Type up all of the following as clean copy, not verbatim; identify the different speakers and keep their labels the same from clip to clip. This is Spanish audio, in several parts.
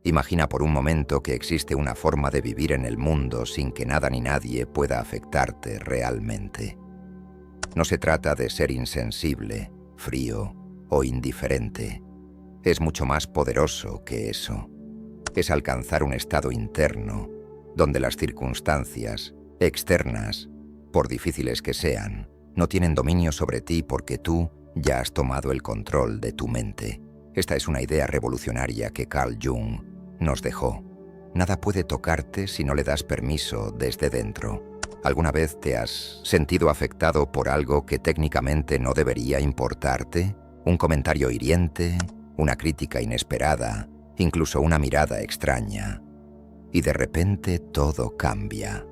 Speaker 1: Imagina por un momento que existe una forma de vivir en el mundo sin que nada ni nadie pueda afectarte realmente. No se trata de ser insensible, frío o indiferente. Es mucho más poderoso que eso. Es alcanzar un estado interno donde las circunstancias externas, por difíciles que sean, no tienen dominio sobre ti porque tú ya has tomado el control de tu mente. Esta es una idea revolucionaria que Carl Jung nos dejó. Nada puede tocarte si no le das permiso desde dentro. ¿Alguna vez te has sentido afectado por algo que técnicamente no debería importarte? ¿Un comentario hiriente? ¿Una crítica inesperada? ¿Incluso una mirada extraña? Y de repente todo cambia.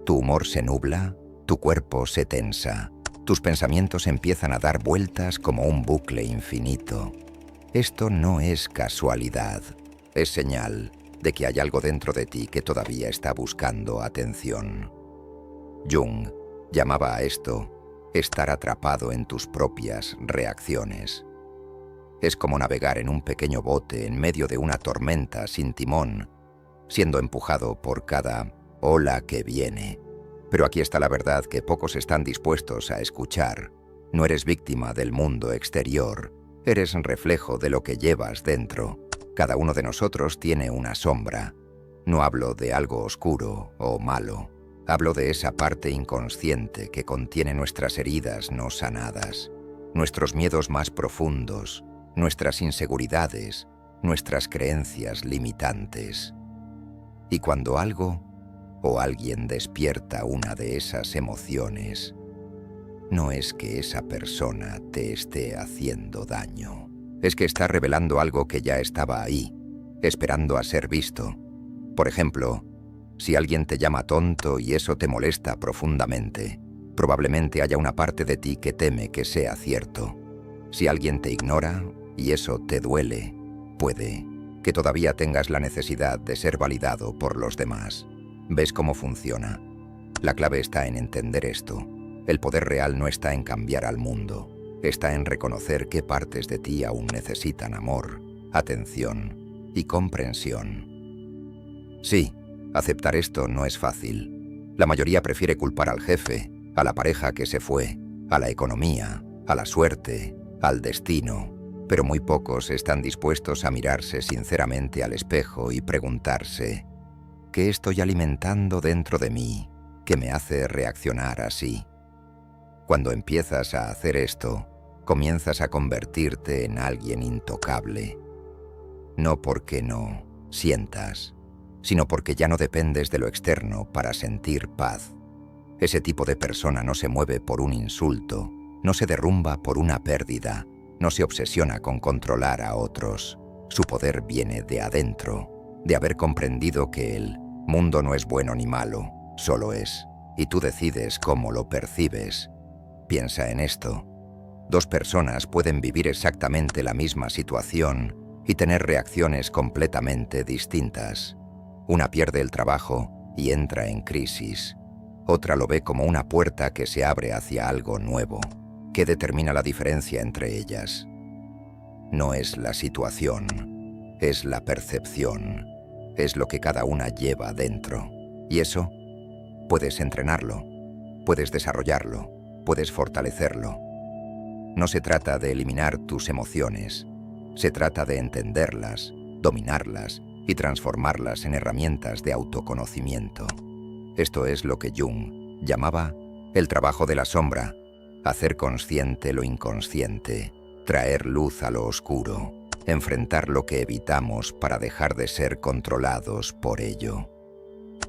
Speaker 1: Tu humor se nubla, tu cuerpo se tensa, tus pensamientos empiezan a dar vueltas como un bucle infinito. Esto no es casualidad, es señal de que hay algo dentro de ti que todavía está buscando atención. Jung llamaba a esto estar atrapado en tus propias reacciones. Es como navegar en un pequeño bote en medio de una tormenta sin timón, siendo empujado por cada ola que viene. Pero aquí está la verdad que pocos están dispuestos a escuchar. No eres víctima del mundo exterior, eres reflejo de lo que llevas dentro. Cada uno de nosotros tiene una sombra. No hablo de algo oscuro o malo. Hablo de esa parte inconsciente que contiene nuestras heridas no sanadas, nuestros miedos más profundos, nuestras inseguridades, nuestras creencias limitantes. Y cuando algo o alguien despierta una de esas emociones, no es que esa persona te esté haciendo daño. Es que está revelando algo que ya estaba ahí, esperando a ser visto. Por ejemplo, si alguien te llama tonto y eso te molesta profundamente, probablemente haya una parte de ti que teme que sea cierto. Si alguien te ignora y eso te duele, puede que todavía tengas la necesidad de ser validado por los demás. ¿Ves cómo funciona? La clave está en entender esto. El poder real no está en cambiar al mundo, está en reconocer qué partes de ti aún necesitan amor, atención y comprensión. Sí, aceptar esto no es fácil. La mayoría prefiere culpar al jefe, a la pareja que se fue, a la economía, a la suerte, al destino, pero muy pocos están dispuestos a mirarse sinceramente al espejo y preguntarse: ¿qué estoy alimentando dentro de mí que me hace reaccionar así? Cuando empiezas a hacer esto, comienzas a convertirte en alguien intocable. No porque no sientas, sino porque ya no dependes de lo externo para sentir paz. Ese tipo de persona no se mueve por un insulto, no se derrumba por una pérdida, no se obsesiona con controlar a otros. Su poder viene de adentro, de haber comprendido que el mundo no es bueno ni malo, solo es, y tú decides cómo lo percibes. Piensa en esto. Dos personas pueden vivir exactamente la misma situación y tener reacciones completamente distintas. Una pierde el trabajo y entra en crisis. Otra lo ve como una puerta que se abre hacia algo nuevo. ¿Qué determina la diferencia entre ellas? No es la situación, es la percepción, es lo que cada una lleva dentro. Y eso, puedes entrenarlo, puedes desarrollarlo, puedes fortalecerlo. No se trata de eliminar tus emociones, se trata de entenderlas, dominarlas y transformarlas en herramientas de autoconocimiento. Esto es lo que Jung llamaba el trabajo de la sombra, hacer consciente lo inconsciente, traer luz a lo oscuro, enfrentar lo que evitamos para dejar de ser controlados por ello.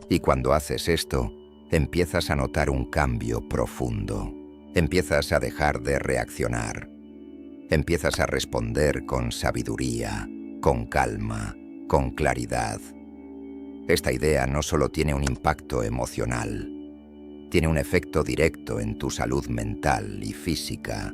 Speaker 1: Y cuando haces esto, empiezas a notar un cambio profundo. Empiezas a dejar de reaccionar. Empiezas a responder con sabiduría, con calma, con claridad. Esta idea no solo tiene un impacto emocional, tiene un efecto directo en tu salud mental y física.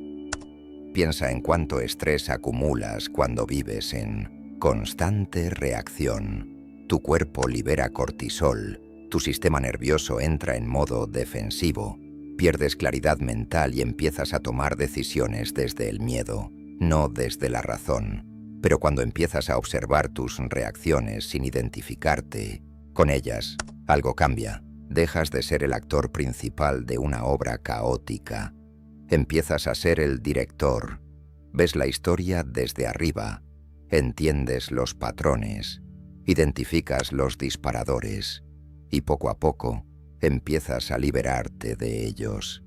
Speaker 1: Piensa en cuánto estrés acumulas cuando vives en constante reacción. Tu cuerpo libera cortisol, tu sistema nervioso entra en modo defensivo, pierdes claridad mental y empiezas a tomar decisiones desde el miedo, no desde la razón. Pero cuando empiezas a observar tus reacciones sin identificarte con ellas, algo cambia. Dejas de ser el actor principal de una obra caótica. Empiezas a ser el director. Ves la historia desde arriba. Entiendes los patrones. Identificas los disparadores. Y poco a poco empiezas a liberarte de ellos.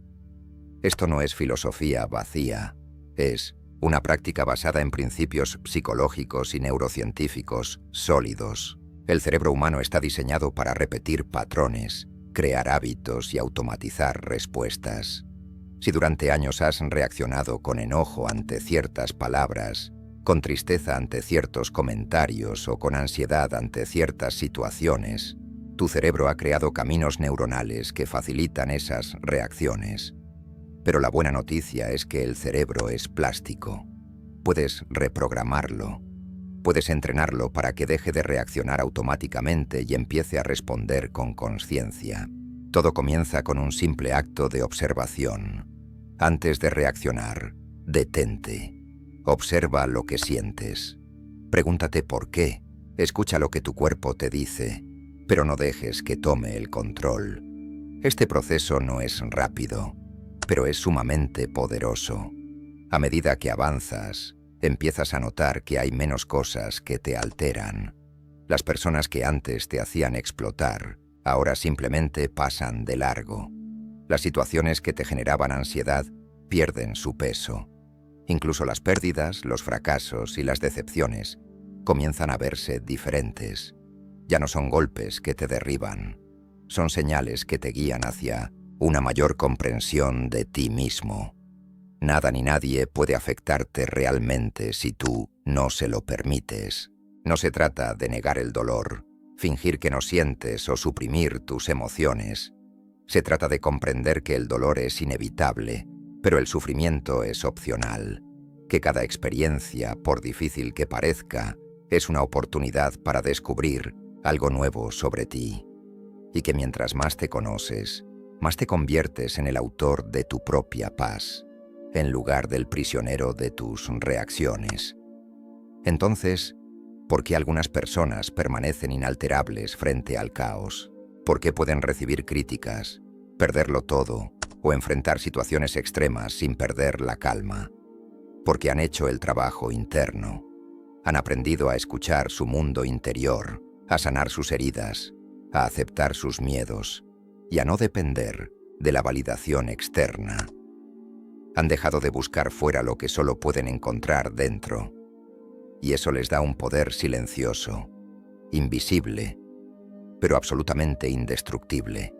Speaker 1: Esto no es filosofía vacía. Es una práctica basada en principios psicológicos y neurocientíficos sólidos. El cerebro humano está diseñado para repetir patrones, crear hábitos y automatizar respuestas. Si durante años has reaccionado con enojo ante ciertas palabras, con tristeza ante ciertos comentarios o con ansiedad ante ciertas situaciones, tu cerebro ha creado caminos neuronales que facilitan esas reacciones. Pero la buena noticia es que el cerebro es plástico. Puedes reprogramarlo. Puedes entrenarlo para que deje de reaccionar automáticamente y empiece a responder con conciencia. Todo comienza con un simple acto de observación. Antes de reaccionar, detente. Observa lo que sientes. Pregúntate por qué. Escucha lo que tu cuerpo te dice, pero no dejes que tome el control. Este proceso no es rápido, pero es sumamente poderoso. A medida que avanzas, empiezas a notar que hay menos cosas que te alteran. Las personas que antes te hacían explotar, ahora simplemente pasan de largo. Las situaciones que te generaban ansiedad pierden su peso. Incluso las pérdidas, los fracasos y las decepciones comienzan a verse diferentes. Ya no son golpes que te derriban, son señales que te guían hacia una mayor comprensión de ti mismo. Nada ni nadie puede afectarte realmente si tú no se lo permites. No se trata de negar el dolor, fingir que no sientes o suprimir tus emociones. Se trata de comprender que el dolor es inevitable, pero el sufrimiento es opcional. Que cada experiencia, por difícil que parezca, es una oportunidad para descubrir algo nuevo sobre ti. Y que mientras más te conoces, más te conviertes en el autor de tu propia paz, en lugar del prisionero de tus reacciones. Entonces, ¿por qué algunas personas permanecen inalterables frente al caos? ¿Por qué pueden recibir críticas, perderlo todo o enfrentar situaciones extremas sin perder la calma? Porque han hecho el trabajo interno. Han aprendido a escuchar su mundo interior, a sanar sus heridas, a aceptar sus miedos y a no depender de la validación externa. Han dejado de buscar fuera lo que solo pueden encontrar dentro. Y eso les da un poder silencioso, invisible, pero absolutamente indestructible.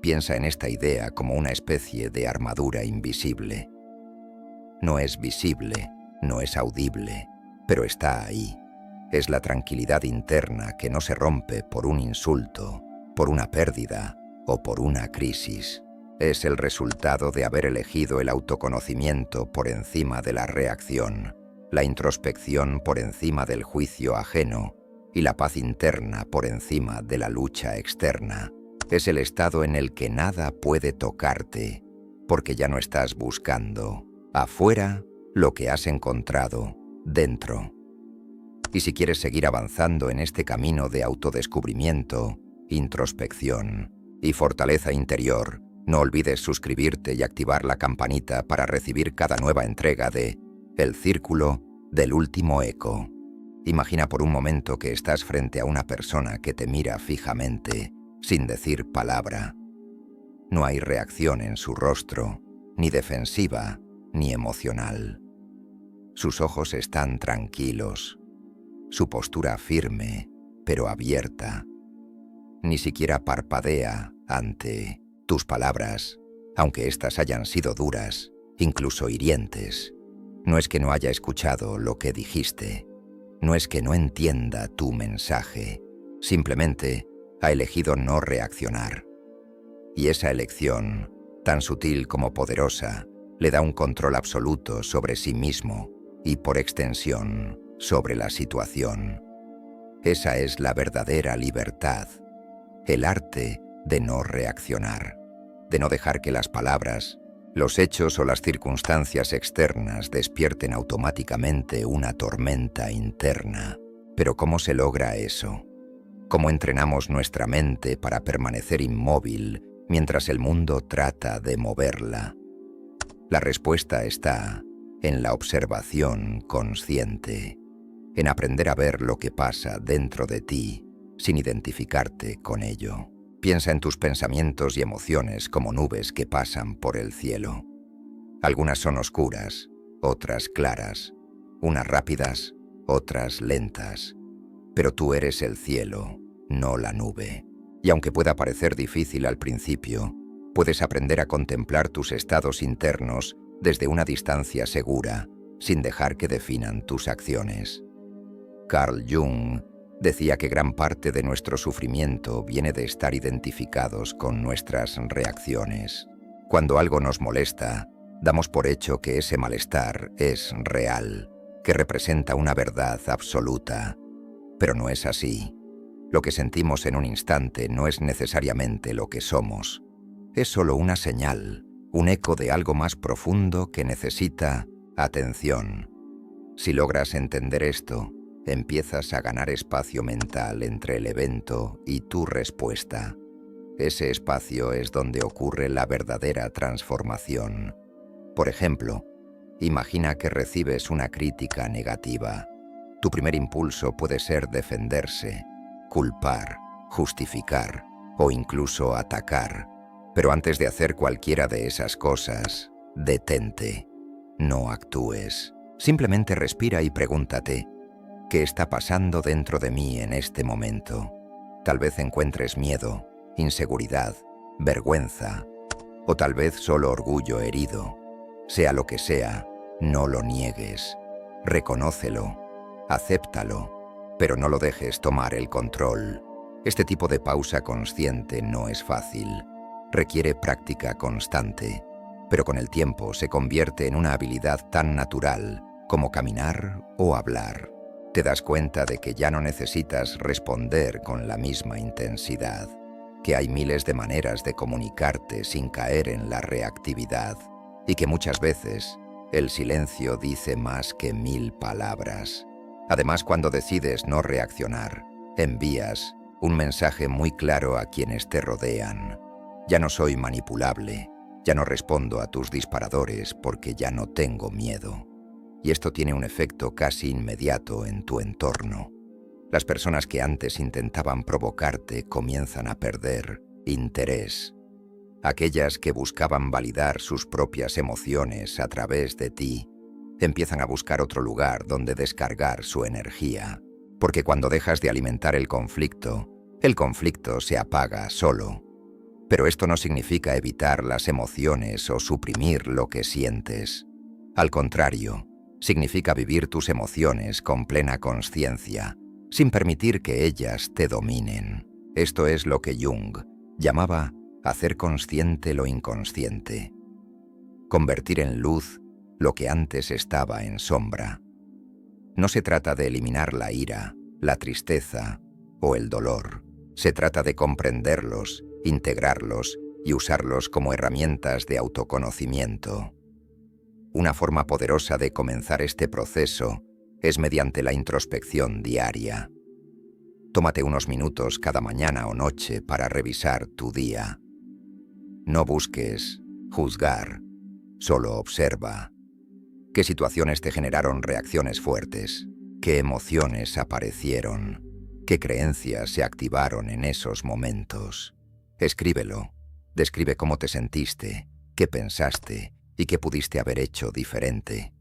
Speaker 1: Piensa en esta idea como una especie de armadura invisible. No es visible, no es audible, pero está ahí. Es la tranquilidad interna que no se rompe por un insulto, por una pérdida o por una crisis. Es el resultado de haber elegido el autoconocimiento por encima de la reacción, la introspección por encima del juicio ajeno y la paz interna por encima de la lucha externa. Es el estado en el que nada puede tocarte, porque ya no estás buscando afuera lo que has encontrado dentro. Y si quieres seguir avanzando en este camino de autodescubrimiento, introspección y fortaleza interior, no olvides suscribirte y activar la campanita para recibir cada nueva entrega de El Círculo del Último Eco. Imagina por un momento que estás frente a una persona que te mira fijamente, sin decir palabra. No hay reacción en su rostro, ni defensiva, ni emocional. Sus ojos están tranquilos, su postura firme, pero abierta. Ni siquiera parpadea ante tus palabras, aunque éstas hayan sido duras, incluso hirientes. No es que no haya escuchado lo que dijiste, no es que no entienda tu mensaje, simplemente ha elegido no reaccionar. Y esa elección, tan sutil como poderosa, le da un control absoluto sobre sí mismo y, por extensión, sobre la situación. Esa es la verdadera libertad, el arte de no reaccionar, de no dejar que las palabras, Los hechos o las circunstancias externas despierten automáticamente una tormenta interna. Pero ¿cómo se logra eso? ¿Cómo entrenamos nuestra mente para permanecer inmóvil mientras el mundo trata de moverla? La respuesta está en la observación consciente, en aprender a ver lo que pasa dentro de ti sin identificarte con ello. Piensa en tus pensamientos y emociones como nubes que pasan por el cielo. Algunas son oscuras, otras claras, unas rápidas, otras lentas. Pero tú eres el cielo, no la nube. Y aunque pueda parecer difícil al principio, puedes aprender a contemplar tus estados internos desde una distancia segura, sin dejar que definan tus acciones. Carl Jung decía que gran parte de nuestro sufrimiento viene de estar identificados con nuestras reacciones. Cuando algo nos molesta, damos por hecho que ese malestar es real, que representa una verdad absoluta. Pero no es así. Lo que sentimos en un instante no es necesariamente lo que somos. Es solo una señal, un eco de algo más profundo que necesita atención. Si logras entender esto, empiezas a ganar espacio mental entre el evento y tu respuesta. Ese espacio es donde ocurre la verdadera transformación. Por ejemplo, imagina que recibes una crítica negativa. Tu primer impulso puede ser defenderse, culpar, justificar o incluso atacar. Pero antes de hacer cualquiera de esas cosas, detente. No actúes. Simplemente respira y pregúntate, ¿qué está pasando dentro de mí en este momento? Tal vez encuentres miedo, inseguridad, vergüenza, o tal vez solo orgullo herido. Sea lo que sea, no lo niegues. Reconócelo, acéptalo, pero no lo dejes tomar el control. Este tipo de pausa consciente no es fácil. Requiere práctica constante, pero con el tiempo se convierte en una habilidad tan natural como caminar o hablar. Te das cuenta de que ya no necesitas responder con la misma intensidad, que hay miles de maneras de comunicarte sin caer en la reactividad, y que muchas veces el silencio dice más que 1000 palabras. Además, cuando decides no reaccionar, envías un mensaje muy claro a quienes te rodean. Ya no soy manipulable, ya no respondo a tus disparadores porque ya no tengo miedo. Y esto tiene un efecto casi inmediato en tu entorno. Las personas que antes intentaban provocarte comienzan a perder interés. Aquellas que buscaban validar sus propias emociones a través de ti, empiezan a buscar otro lugar donde descargar su energía. Porque cuando dejas de alimentar el conflicto se apaga solo. Pero esto no significa evitar las emociones o suprimir lo que sientes. Al contrario, significa vivir tus emociones con plena consciencia, sin permitir que ellas te dominen. Esto es lo que Jung llamaba hacer consciente lo inconsciente. Convertir en luz lo que antes estaba en sombra. No se trata de eliminar la ira, la tristeza o el dolor. Se trata de comprenderlos, integrarlos y usarlos como herramientas de autoconocimiento. Una forma poderosa de comenzar este proceso es mediante la introspección diaria. Tómate unos minutos cada mañana o noche para revisar tu día. No busques juzgar, solo observa. ¿Qué situaciones te generaron reacciones fuertes? ¿Qué emociones aparecieron? ¿Qué creencias se activaron en esos momentos? Escríbelo. Describe cómo te sentiste, qué pensaste y qué pudiste haber hecho diferente.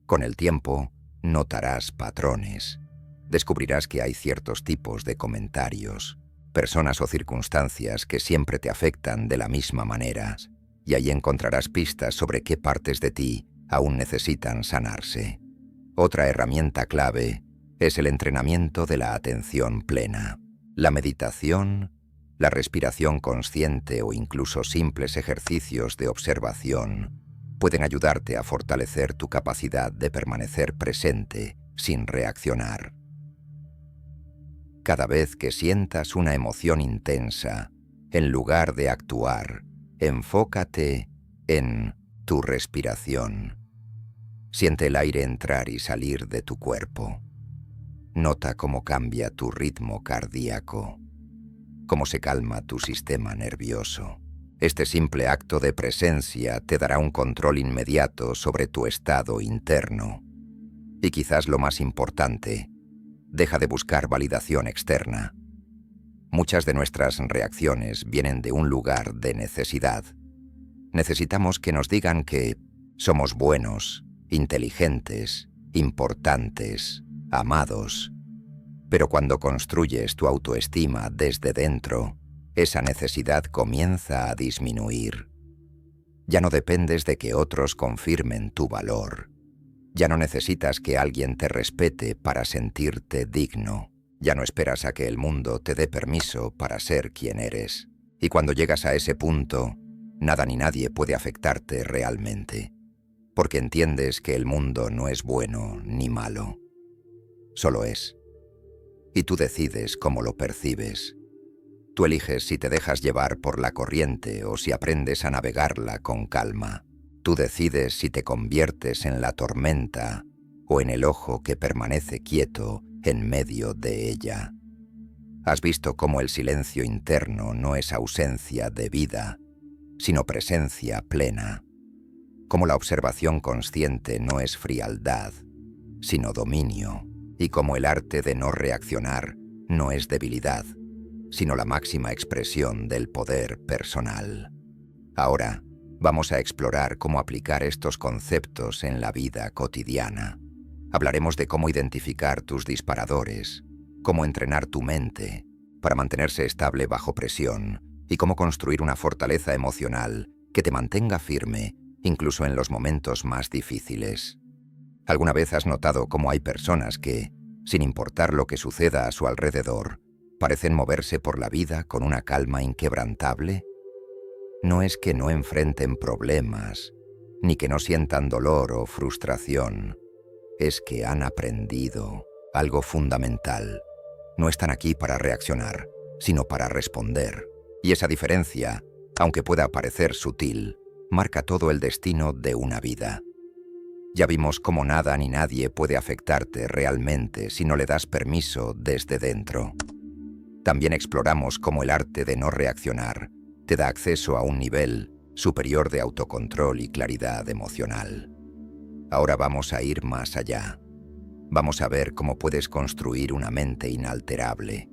Speaker 1: Con el tiempo, notarás patrones. Descubrirás que hay ciertos tipos de comentarios, personas o circunstancias que siempre te afectan de la misma manera, y ahí encontrarás pistas sobre qué partes de ti aún necesitan sanarse. Otra herramienta clave es el entrenamiento de la atención plena. La meditación, la respiración consciente o incluso simples ejercicios de observación pueden ayudarte a fortalecer tu capacidad de permanecer presente sin reaccionar. Cada vez que sientas una emoción intensa, en lugar de actuar, enfócate en tu respiración. Siente el aire entrar y salir de tu cuerpo. Nota cómo cambia tu ritmo cardíaco, cómo se calma tu sistema nervioso. Este simple acto de presencia te dará un control inmediato sobre tu estado interno. Y quizás lo más importante, deja de buscar validación externa. Muchas de nuestras reacciones vienen de un lugar de necesidad. Necesitamos que nos digan que somos buenos, inteligentes, importantes, amados. Pero cuando construyes tu autoestima desde dentro, esa necesidad comienza a disminuir. Ya no dependes de que otros confirmen tu valor. Ya no necesitas que alguien te respete para sentirte digno. Ya no esperas a que el mundo te dé permiso para ser quien eres. Y cuando llegas a ese punto, nada ni nadie puede afectarte realmente, porque entiendes que el mundo no es bueno ni malo. Solo es. Y tú decides cómo lo percibes. Tú eliges si te dejas llevar por la corriente o si aprendes a navegarla con calma. Tú decides si te conviertes en la tormenta o en el ojo que permanece quieto en medio de ella. Has visto cómo el silencio interno no es ausencia de vida, sino presencia plena. Cómo la observación consciente no es frialdad, sino dominio. Y cómo el arte de no reaccionar no es debilidad, sino la máxima expresión del poder personal. Ahora, vamos a explorar cómo aplicar estos conceptos en la vida cotidiana. Hablaremos de cómo identificar tus disparadores, cómo entrenar tu mente para mantenerse estable bajo presión y cómo construir una fortaleza emocional que te mantenga firme incluso en los momentos más difíciles. ¿Alguna vez has notado cómo hay personas que, sin importar lo que suceda a su alrededor, parecen moverse por la vida con una calma inquebrantable? No es que no enfrenten problemas, ni que no sientan dolor o frustración. Es que han aprendido algo fundamental. No están aquí para reaccionar, sino para responder. Y esa diferencia, aunque pueda parecer sutil, marca todo el destino de una vida. Ya vimos cómo nada ni nadie puede afectarte realmente si no le das permiso desde dentro. También exploramos cómo el arte de no reaccionar te da acceso a un nivel superior de autocontrol y claridad emocional. Ahora vamos a ir más allá. Vamos a ver cómo puedes construir una mente inalterable,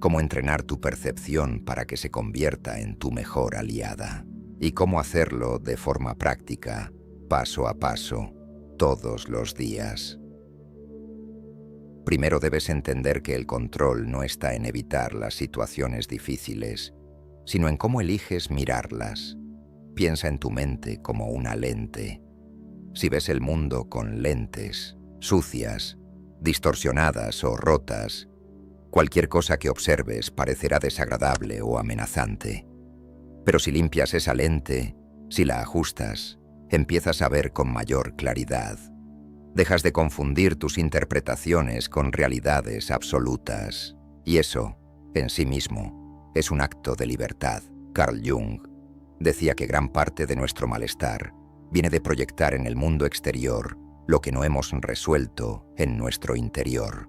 Speaker 1: cómo entrenar tu percepción para que se convierta en tu mejor aliada, y cómo hacerlo de forma práctica, paso a paso, todos los días. Primero debes entender que el control no está en evitar las situaciones difíciles, sino en cómo eliges mirarlas. Piensa en tu mente como una lente. Si ves el mundo con lentes, sucias, distorsionadas o rotas, cualquier cosa que observes parecerá desagradable o amenazante. Pero si limpias esa lente, si la ajustas, empiezas a ver con mayor claridad. Dejas de confundir tus interpretaciones con realidades absolutas. Y eso, en sí mismo, es un acto de libertad. Carl Jung decía que gran parte de nuestro malestar viene de proyectar en el mundo exterior lo que no hemos resuelto en nuestro interior.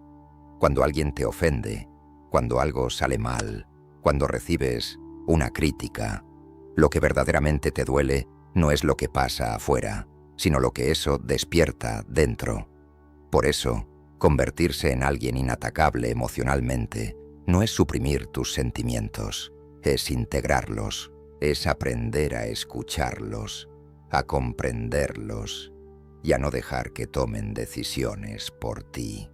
Speaker 1: Cuando alguien te ofende, cuando algo sale mal, cuando recibes una crítica, lo que verdaderamente te duele no es lo que pasa afuera, sino lo que eso despierta dentro. Por eso, convertirse en alguien inatacable emocionalmente no es suprimir tus sentimientos, es integrarlos, es aprender a escucharlos, a comprenderlos y a no dejar que tomen decisiones por ti.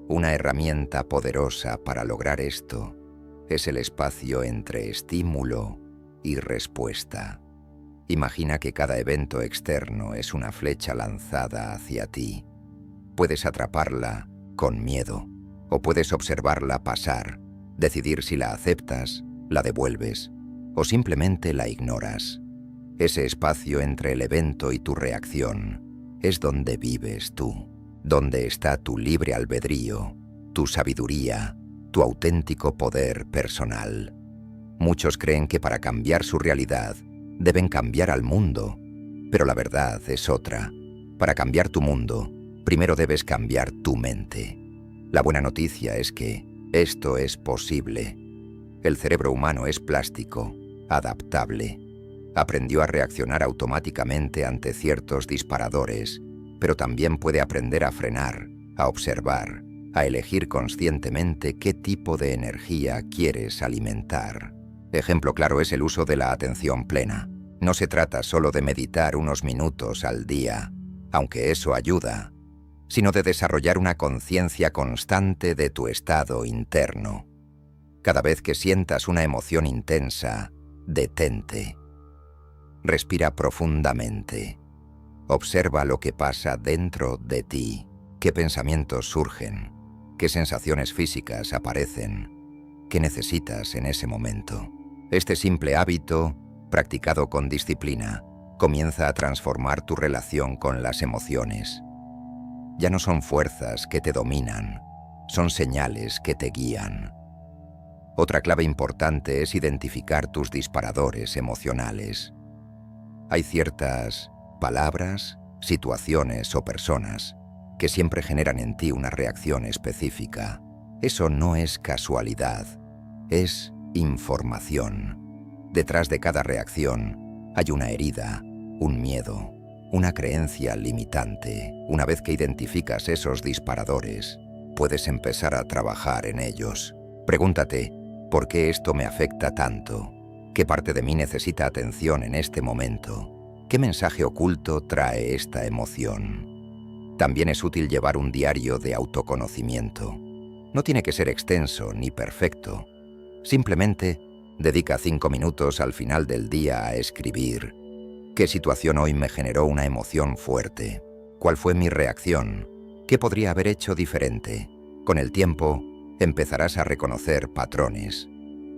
Speaker 1: Una herramienta poderosa para lograr esto es el espacio entre estímulo y respuesta. Imagina que cada evento externo es una flecha lanzada hacia ti. Puedes atraparla con miedo, o puedes observarla pasar, decidir si la aceptas, la devuelves, o simplemente la ignoras. Ese espacio entre el evento y tu reacción es donde vives tú, donde está tu libre albedrío, tu sabiduría, tu auténtico poder personal. Muchos creen que para cambiar su realidad deben cambiar al mundo Pero la verdad es otra. Para cambiar tu mundo, primero debes cambiar tu mente. La buena noticia es que esto es posible. El cerebro humano es plástico, adaptable. Aprendió a reaccionar automáticamente ante ciertos disparadores, pero también puede aprender a frenar, a observar, a elegir conscientemente qué tipo de energía quieres alimentar. Ejemplo claro es el uso de la atención plena. No se trata solo de meditar unos minutos al día, aunque eso ayuda, sino de desarrollar una conciencia constante de tu estado interno. Cada vez que sientas una emoción intensa, detente. Respira profundamente. Observa lo que pasa dentro de ti, qué pensamientos surgen, qué sensaciones físicas aparecen, qué necesitas en ese momento. Este simple hábito, practicado con disciplina, comienza a transformar tu relación con las emociones. Ya no son fuerzas que te dominan, son señales que te guían. Otra clave importante es identificar tus disparadores emocionales. Hay ciertas palabras, situaciones o personas que siempre generan en ti una reacción específica. Eso no es casualidad, es información. Detrás de cada reacción hay una herida, un miedo, una creencia limitante. Una vez que identificas esos disparadores, puedes empezar a trabajar en ellos. Pregúntate, ¿por qué esto me afecta tanto? ¿Qué parte de mí necesita atención en este momento? ¿Qué mensaje oculto trae esta emoción? También es útil llevar un diario de autoconocimiento. No tiene que ser extenso ni perfecto. Simplemente dedica 5 minutos al final del día a escribir. ¿Qué situación hoy me generó una emoción fuerte? ¿Cuál fue mi reacción? ¿Qué podría haber hecho diferente? Con el tiempo, empezarás a reconocer patrones.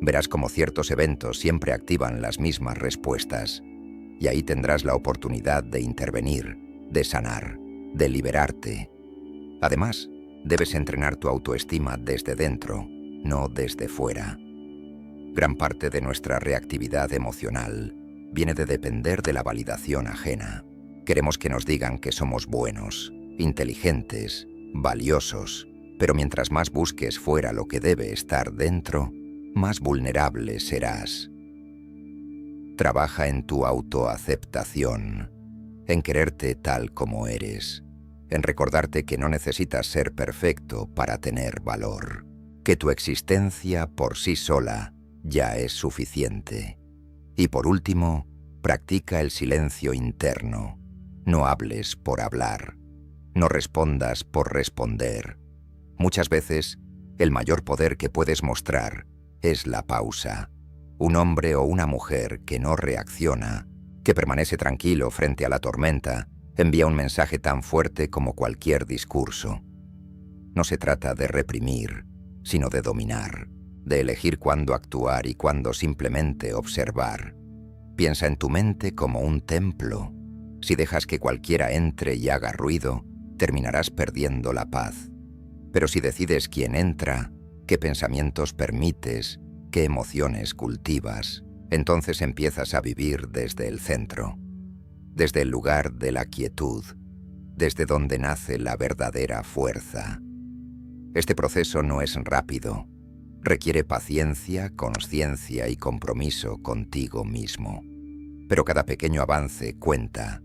Speaker 1: Verás cómo ciertos eventos siempre activan las mismas respuestas. Y ahí tendrás la oportunidad de intervenir, de sanar, de liberarte. Además, debes entrenar tu autoestima desde dentro, no desde fuera. Gran parte de nuestra reactividad emocional viene de depender de la validación ajena. Queremos que nos digan que somos buenos, inteligentes, valiosos, pero mientras más busques fuera lo que debe estar dentro, más vulnerable serás. Trabaja en tu autoaceptación, en quererte tal como eres, en recordarte que no necesitas ser perfecto para tener valor, que tu existencia por sí sola ya es suficiente. Y por último, practica el silencio interno. No hables por hablar, no respondas por responder. Muchas veces, el mayor poder que puedes mostrar es la pausa. Un hombre o una mujer que no reacciona, que permanece tranquilo frente a la tormenta, envía un mensaje tan fuerte como cualquier discurso. No se trata de reprimir, sino de dominar, de elegir cuándo actuar y cuándo simplemente observar. Piensa en tu mente como un templo. Si dejas que cualquiera entre y haga ruido, terminarás perdiendo la paz. Pero si decides quién entra, qué pensamientos permites, qué emociones cultivas, entonces empiezas a vivir desde el centro, desde el lugar de la quietud, desde donde nace la verdadera fuerza. Este proceso no es rápido, requiere paciencia, consciencia y compromiso contigo mismo. Pero cada pequeño avance cuenta.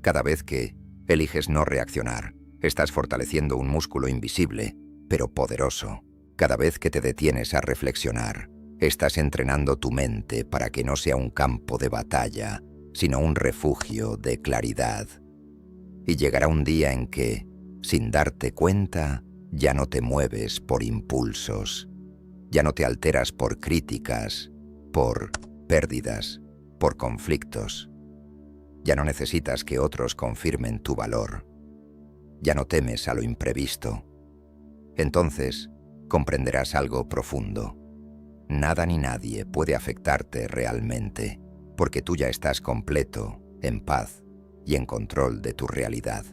Speaker 1: Cada vez que eliges no reaccionar, estás fortaleciendo un músculo invisible, pero poderoso. Cada vez que te detienes a reflexionar, estás entrenando tu mente para que no sea un campo de batalla, sino un refugio de claridad. Y llegará un día en que, sin darte cuenta, ya no te mueves por impulsos, ya no te alteras por críticas, por pérdidas, por conflictos. Ya no necesitas que otros confirmen tu valor. Ya no temes a lo imprevisto. Entonces, comprenderás algo profundo. Nada ni nadie puede afectarte realmente, porque tú ya estás completo, en paz y en control de tu realidad.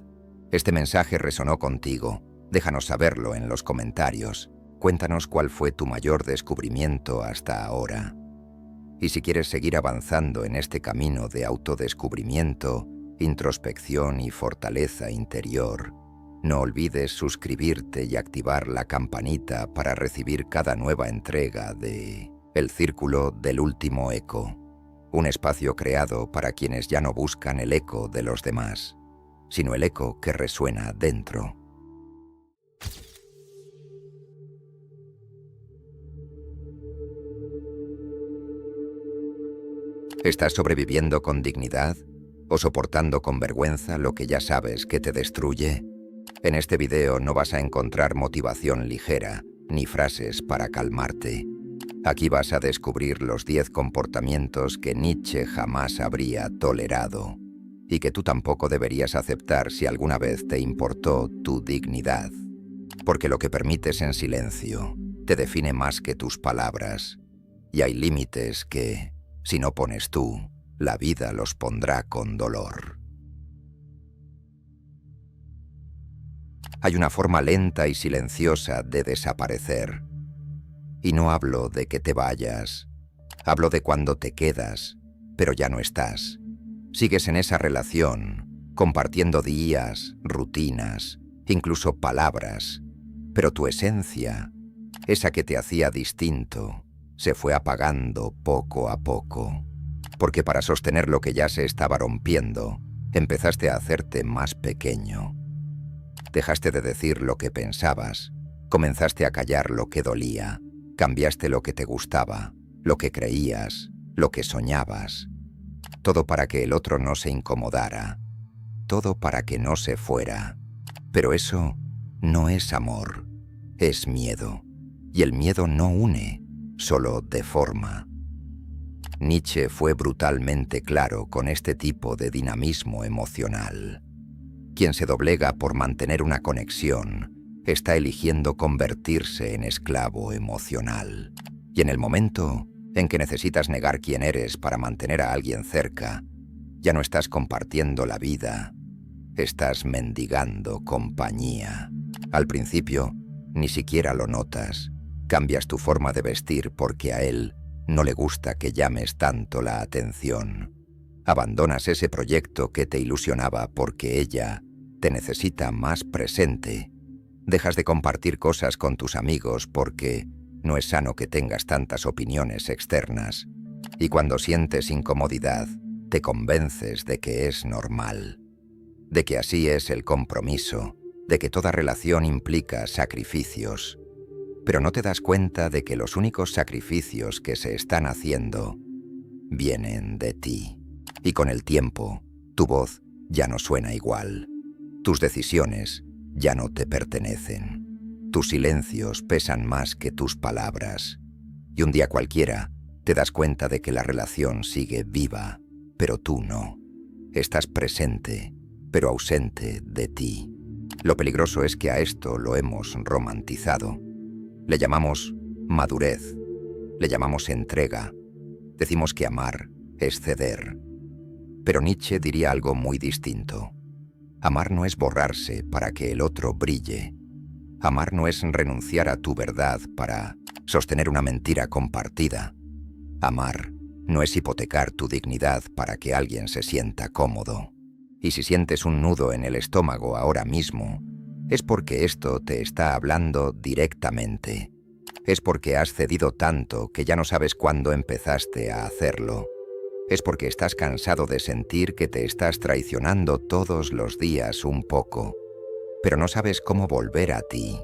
Speaker 1: Este mensaje resonó contigo. Déjanos saberlo en los comentarios. Cuéntanos cuál fue tu mayor descubrimiento hasta ahora. Y si quieres seguir avanzando en este camino de autodescubrimiento, introspección y fortaleza interior, no olvides suscribirte y activar la campanita para recibir cada nueva entrega de El Círculo del Último Eco, un espacio creado para quienes ya no buscan el eco de los demás, sino el eco que resuena dentro. ¿Estás sobreviviendo con dignidad o soportando con vergüenza lo que ya sabes que te destruye? En este video no vas a encontrar motivación ligera ni frases para calmarte. Aquí vas a descubrir los 10 comportamientos que Nietzsche jamás habría tolerado y que tú tampoco deberías aceptar si alguna vez te importó tu dignidad. Porque lo que permites en silencio te define más que tus palabras, y hay límites que, si no pones tú, la vida los pondrá con dolor. Hay una forma lenta y silenciosa de desaparecer. Y no hablo de que te vayas, hablo de cuando te quedas, pero ya no estás. Sigues en esa relación, compartiendo días, rutinas, incluso palabras, pero tu esencia, esa que te hacía distinto, se fue apagando poco a poco. Porque para sostener lo que ya se estaba rompiendo, empezaste a hacerte más pequeño. Dejaste de decir lo que pensabas, comenzaste a callar lo que dolía, cambiaste lo que te gustaba, lo que creías, lo que soñabas. Todo para que el otro no se incomodara, todo para que no se fuera. Pero eso no es amor, es miedo. Y el miedo no une, solo deforma. Nietzsche fue brutalmente claro con este tipo de dinamismo emocional. Quien se doblega por mantener una conexión está eligiendo convertirse en esclavo emocional. Y en el momento en que necesitas negar quién eres para mantener a alguien cerca, ya no estás compartiendo la vida, estás mendigando compañía. Al principio, ni siquiera lo notas. Cambias tu forma de vestir porque a él no le gusta que llames tanto la atención. Abandonas ese proyecto que te ilusionaba porque ella te necesita más presente. Dejas de compartir cosas con tus amigos porque no es sano que tengas tantas opiniones externas. Y cuando sientes incomodidad, te convences de que es normal, de que así es el compromiso, de que toda relación implica sacrificios. Pero no te das cuenta de que los únicos sacrificios que se están haciendo vienen de ti. Y con el tiempo, tu voz ya no suena igual. Tus decisiones ya no te pertenecen. Tus silencios pesan más que tus palabras. Y un día cualquiera te das cuenta de que la relación sigue viva, pero tú no. Estás presente, pero ausente de ti. Lo peligroso es que a esto lo hemos romantizado. Le llamamos madurez, le llamamos entrega. Decimos que amar es ceder. Pero Nietzsche diría algo muy distinto. Amar no es borrarse para que el otro brille. Amar no es renunciar a tu verdad para sostener una mentira compartida. Amar no es hipotecar tu dignidad para que alguien se sienta cómodo. Y si sientes un nudo en el estómago ahora mismo, es porque esto te está hablando directamente. Es porque has cedido tanto que ya no sabes cuándo empezaste a hacerlo. Es porque estás cansado de sentir que te estás traicionando todos los días un poco, pero no sabes cómo volver a ti.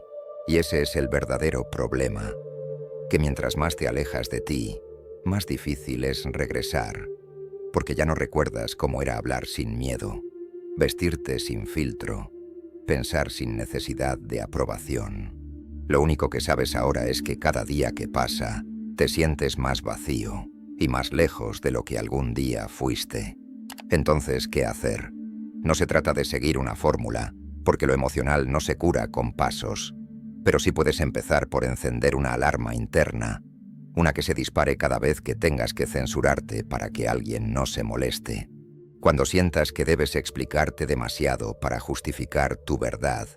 Speaker 1: Y ese es el verdadero problema, que mientras más te alejas de ti, más difícil es regresar, porque ya no recuerdas cómo era hablar sin miedo, vestirte sin filtro, pensar sin necesidad de aprobación. Lo único que sabes ahora es que cada día que pasa, te sientes más vacío y más lejos de lo que algún día fuiste. Entonces, ¿qué hacer? No se trata de seguir una fórmula, porque lo emocional no se cura con pasos, pero sí puedes empezar por encender una alarma interna, una que se dispare cada vez que tengas que censurarte para que alguien no se moleste. Cuando sientas que debes explicarte demasiado para justificar tu verdad,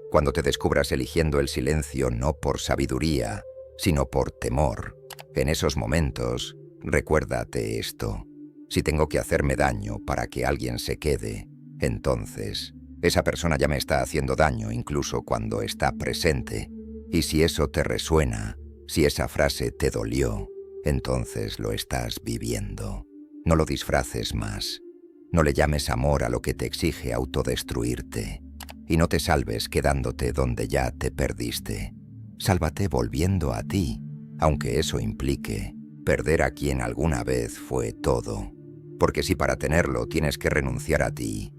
Speaker 1: cuando te descubras eligiendo el silencio no por sabiduría, sino por temor, en esos momentos, recuérdate esto. Si tengo que hacerme daño para que alguien se quede, entonces esa persona ya me está haciendo daño incluso cuando está presente. Y si eso te resuena, si esa frase te dolió, entonces lo estás viviendo. No lo disfraces más. No le llames amor a lo que te exige autodestruirte. Y no te salves quedándote donde ya te perdiste. Sálvate volviendo a ti, aunque eso implique perder a quien alguna vez fue todo. Porque si para tenerlo tienes que renunciar a ti,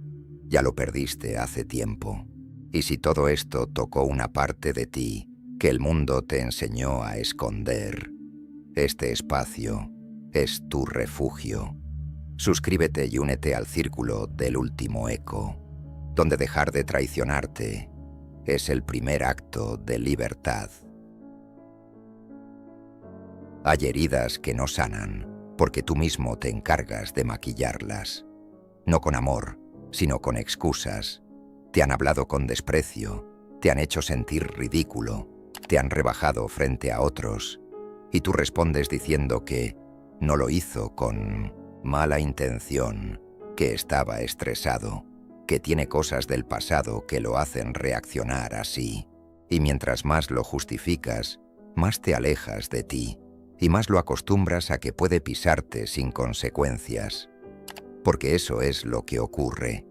Speaker 1: ya lo perdiste hace tiempo. Y si todo esto tocó una parte de ti que el mundo te enseñó a esconder, este espacio es tu refugio. Suscríbete y únete al círculo del último eco, donde dejar de traicionarte es el primer acto de libertad. Hay heridas que no sanan porque tú mismo te encargas de maquillarlas. No con amor, sino con excusas. Te han hablado con desprecio, te han hecho sentir ridículo, te han rebajado frente a otros, y tú respondes diciendo que no lo hizo con mala intención, que estaba estresado, que tiene cosas del pasado que lo hacen reaccionar así. Y mientras más lo justificas, más te alejas de ti, y más lo acostumbras a que puede pisarte sin consecuencias. Porque eso es lo que ocurre.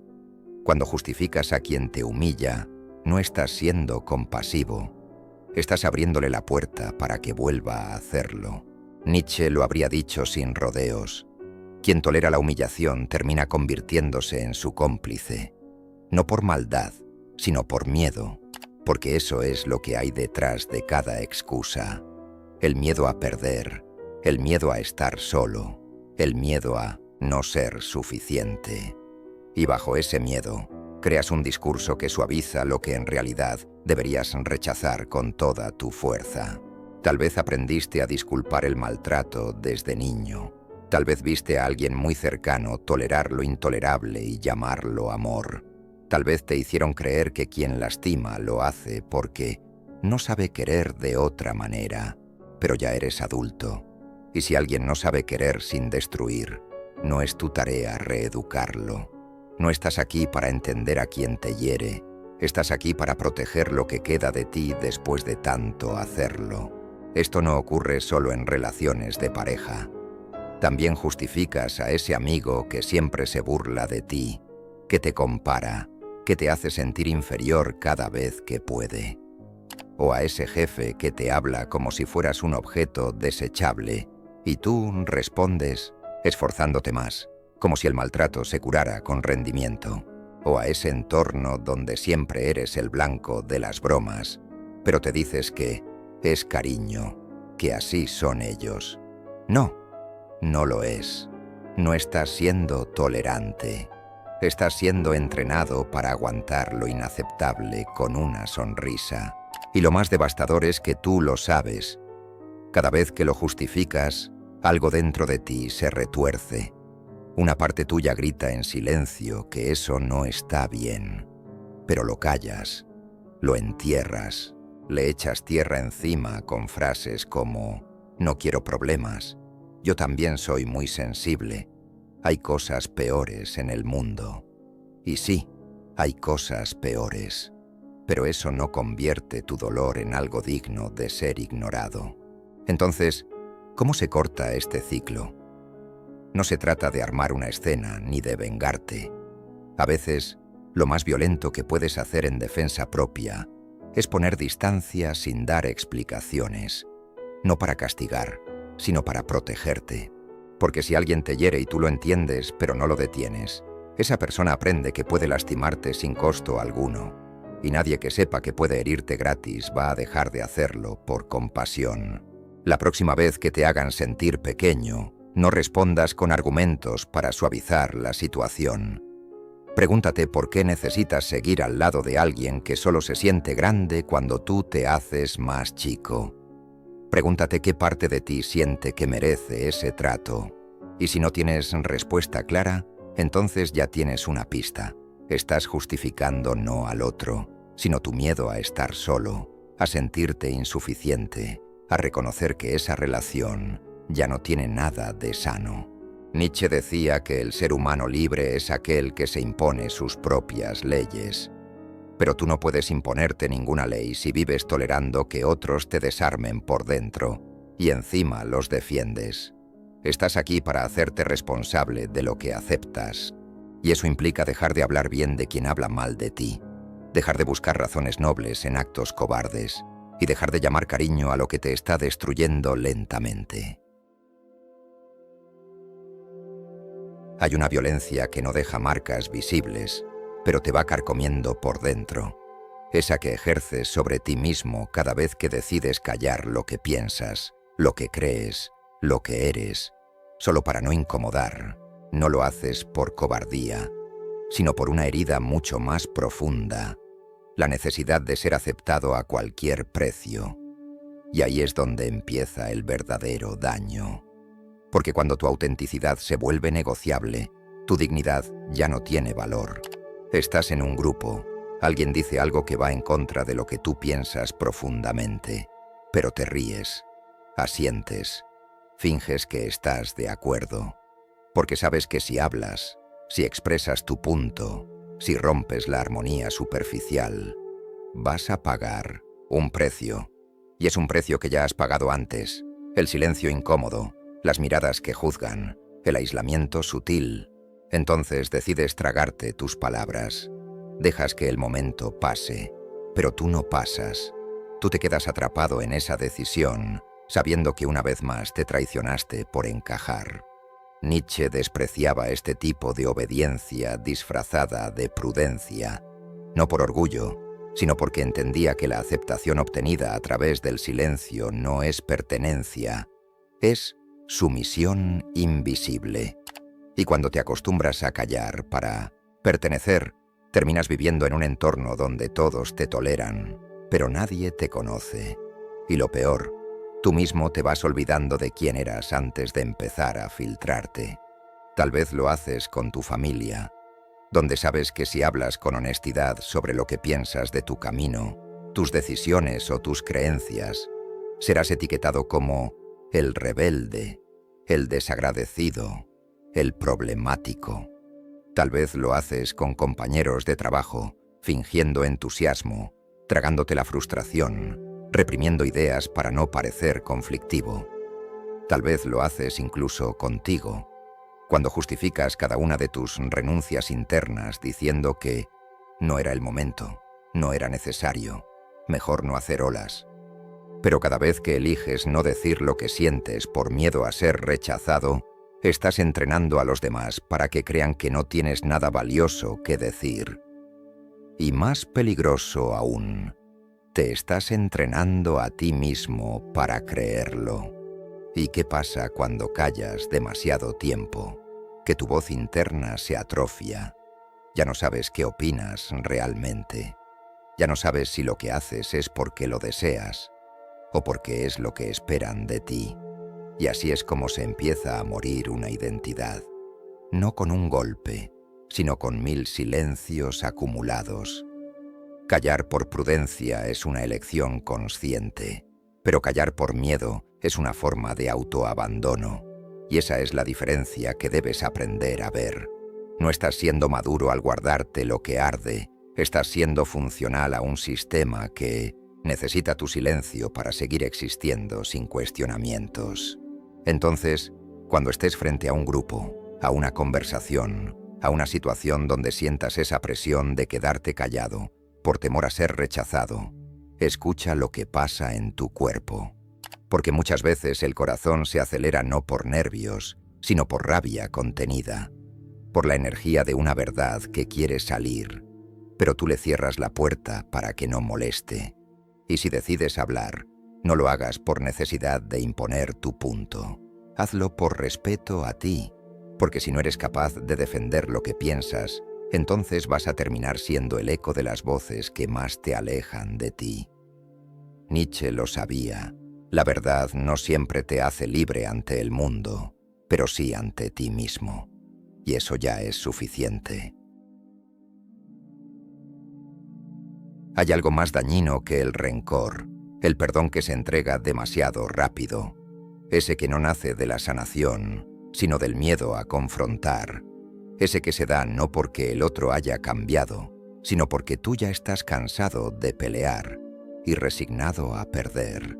Speaker 1: Cuando justificas a quien te humilla, no estás siendo compasivo. Estás abriéndole la puerta para que vuelva a hacerlo. Nietzsche lo habría dicho sin rodeos. Quien tolera la humillación termina convirtiéndose en su cómplice. No por maldad, sino por miedo. Porque eso es lo que hay detrás de cada excusa. El miedo a perder, el miedo a estar solo, el miedo a no ser suficiente. Y bajo ese miedo, creas un discurso que suaviza lo que en realidad deberías rechazar con toda tu fuerza. Tal vez aprendiste a disculpar el maltrato desde niño. Tal vez viste a alguien muy cercano tolerar lo intolerable y llamarlo amor. Tal vez te hicieron creer que quien lastima lo hace porque no sabe querer de otra manera. Pero ya eres adulto. Y si alguien no sabe querer sin destruir, no es tu tarea reeducarlo. No estás aquí para entender a quien te hiere. Estás aquí para proteger lo que queda de ti después de tanto hacerlo. Esto no ocurre solo en relaciones de pareja. También justificas a ese amigo que siempre se burla de ti, que te compara, que te hace sentir inferior cada vez que puede. O a ese jefe que te habla como si fueras un objeto desechable, y tú respondes esforzándote más, como si el maltrato se curara con rendimiento. O a ese entorno donde siempre eres el blanco de las bromas, pero te dices que es cariño, que así son ellos. No, no lo es. No estás siendo tolerante. Estás siendo entrenado para aguantar lo inaceptable con una sonrisa. Y lo más devastador es que tú lo sabes. Cada vez que lo justificas, algo dentro de ti se retuerce. Una parte tuya grita en silencio que eso no está bien. Pero lo callas, lo entierras, le echas tierra encima con frases como «No quiero problemas, yo también soy muy sensible, hay cosas peores en el mundo». Y sí, hay cosas peores. Pero eso no convierte tu dolor en algo digno de ser ignorado. Entonces, ¿cómo se corta este ciclo? No se trata de armar una escena ni de vengarte. A veces, lo más violento que puedes hacer en defensa propia es poner distancia sin dar explicaciones. No para castigar, sino para protegerte. Porque si alguien te hiere y tú lo entiendes, pero no lo detienes, esa persona aprende que puede lastimarte sin costo alguno. Y nadie que sepa que puede herirte gratis va a dejar de hacerlo por compasión. La próxima vez que te hagan sentir pequeño, no respondas con argumentos para suavizar la situación. Pregúntate por qué necesitas seguir al lado de alguien que solo se siente grande cuando tú te haces más chico. Pregúntate qué parte de ti siente que merece ese trato. Y si no tienes respuesta clara, entonces ya tienes una pista. Estás justificando no al otro, sino tu miedo a estar solo, a sentirte insuficiente, a reconocer que esa relación ya no tiene nada de sano. Nietzsche decía que el ser humano libre es aquel que se impone sus propias leyes. Pero tú no puedes imponerte ninguna ley si vives tolerando que otros te desarmen por dentro y encima los defiendes. Estás aquí para hacerte responsable de lo que aceptas. Y eso implica dejar de hablar bien de quien habla mal de ti, dejar de buscar razones nobles en actos cobardes y dejar de llamar cariño a lo que te está destruyendo lentamente. Hay una violencia que no deja marcas visibles, pero te va carcomiendo por dentro. Esa que ejerces sobre ti mismo cada vez que decides callar lo que piensas, lo que crees, lo que eres, solo para no incomodar. No lo haces por cobardía, sino por una herida mucho más profunda, la necesidad de ser aceptado a cualquier precio. Y ahí es donde empieza el verdadero daño. Porque cuando tu autenticidad se vuelve negociable, tu dignidad ya no tiene valor. Estás en un grupo, alguien dice algo que va en contra de lo que tú piensas profundamente, pero te ríes, asientes, finges que estás de acuerdo, porque sabes que si hablas, si expresas tu punto, si rompes la armonía superficial, vas a pagar un precio, y es un precio que ya has pagado antes, el silencio incómodo, las miradas que juzgan, el aislamiento sutil. Entonces decides tragarte tus palabras. Dejas que el momento pase, pero tú no pasas. Tú te quedas atrapado en esa decisión, sabiendo que una vez más te traicionaste por encajar. Nietzsche despreciaba este tipo de obediencia disfrazada de prudencia, no por orgullo, sino porque entendía que la aceptación obtenida a través del silencio no es pertenencia, es sumisión invisible. Y cuando te acostumbras a callar para pertenecer, terminas viviendo en un entorno donde todos te toleran, pero nadie te conoce. Y lo peor, tú mismo te vas olvidando de quién eras antes de empezar a filtrarte. Tal vez lo haces con tu familia, donde sabes que si hablas con honestidad sobre lo que piensas de tu camino, tus decisiones o tus creencias, serás etiquetado como el rebelde, el desagradecido, el problemático. Tal vez lo haces con compañeros de trabajo, fingiendo entusiasmo, tragándote la frustración, reprimiendo ideas para no parecer conflictivo. Tal vez lo haces incluso contigo, cuando justificas cada una de tus renuncias internas diciendo que no era el momento, no era necesario, mejor no hacer olas. Pero cada vez que eliges no decir lo que sientes por miedo a ser rechazado, estás entrenando a los demás para que crean que no tienes nada valioso que decir. Y más peligroso aún, te estás entrenando a ti mismo para creerlo. ¿Y qué pasa cuando callas demasiado tiempo? Que tu voz interna se atrofia. Ya no sabes qué opinas realmente. Ya no sabes si lo que haces es porque lo deseas o porque es lo que esperan de ti. Y así es como se empieza a morir una identidad. No con un golpe, sino con 1000 silencios acumulados. Callar por prudencia es una elección consciente, pero callar por miedo es una forma de autoabandono. Y esa es la diferencia que debes aprender a ver. No estás siendo maduro al guardarte lo que arde, estás siendo funcional a un sistema que necesita tu silencio para seguir existiendo sin cuestionamientos. Entonces, cuando estés frente a un grupo, a una conversación, a una situación donde sientas esa presión de quedarte callado, por temor a ser rechazado, escucha lo que pasa en tu cuerpo. Porque muchas veces el corazón se acelera no por nervios, sino por rabia contenida, por la energía de una verdad que quiere salir, pero tú le cierras la puerta para que no moleste. Y si decides hablar, no lo hagas por necesidad de imponer tu punto. Hazlo por respeto a ti, porque si no eres capaz de defender lo que piensas, entonces vas a terminar siendo el eco de las voces que más te alejan de ti. Nietzsche lo sabía. La verdad no siempre te hace libre ante el mundo, pero sí ante ti mismo. Y eso ya es suficiente. Hay algo más dañino que el rencor, el perdón que se entrega demasiado rápido, ese que no nace de la sanación, sino del miedo a confrontar, ese que se da no porque el otro haya cambiado, sino porque tú ya estás cansado de pelear y resignado a perder.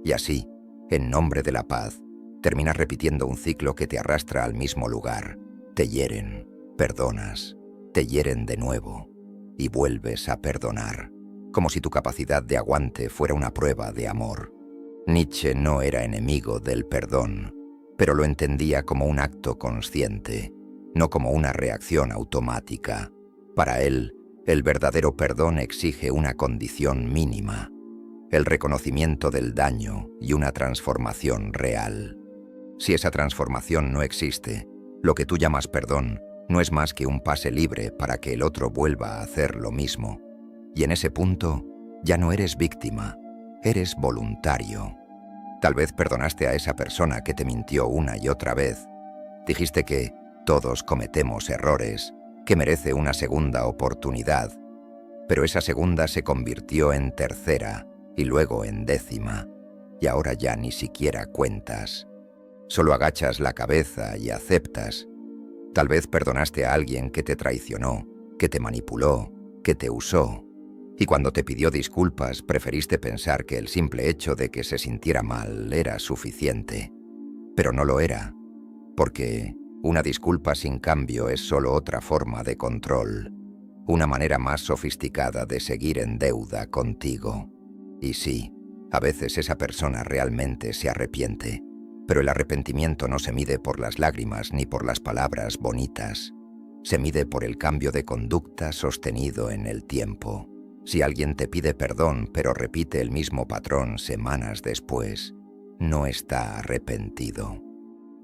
Speaker 1: Y así, en nombre de la paz, terminas repitiendo un ciclo que te arrastra al mismo lugar. Te hieren, perdonas, te hieren de nuevo y vuelves a perdonar, como si tu capacidad de aguante fuera una prueba de amor. Nietzsche no era enemigo del perdón, pero lo entendía como un acto consciente, no como una reacción automática. Para él, el verdadero perdón exige una condición mínima: el reconocimiento del daño y una transformación real. Si esa transformación no existe, lo que tú llamas perdón no es más que un pase libre para que el otro vuelva a hacer lo mismo. Y en ese punto, ya no eres víctima, eres voluntario. Tal vez perdonaste a esa persona que te mintió una y otra vez. Dijiste que todos cometemos errores, que merece una segunda oportunidad, pero esa segunda se convirtió en tercera y luego en décima, y ahora ya ni siquiera cuentas. Solo agachas la cabeza y aceptas. Tal vez perdonaste a alguien que te traicionó, que te manipuló, que te usó, y cuando te pidió disculpas preferiste pensar que el simple hecho de que se sintiera mal era suficiente. Pero no lo era, porque una disculpa sin cambio es solo otra forma de control, una manera más sofisticada de seguir en deuda contigo. Y sí, a veces esa persona realmente se arrepiente, pero el arrepentimiento no se mide por las lágrimas ni por las palabras bonitas. Se mide por el cambio de conducta sostenido en el tiempo. Si alguien te pide perdón pero repite el mismo patrón semanas después, no está arrepentido.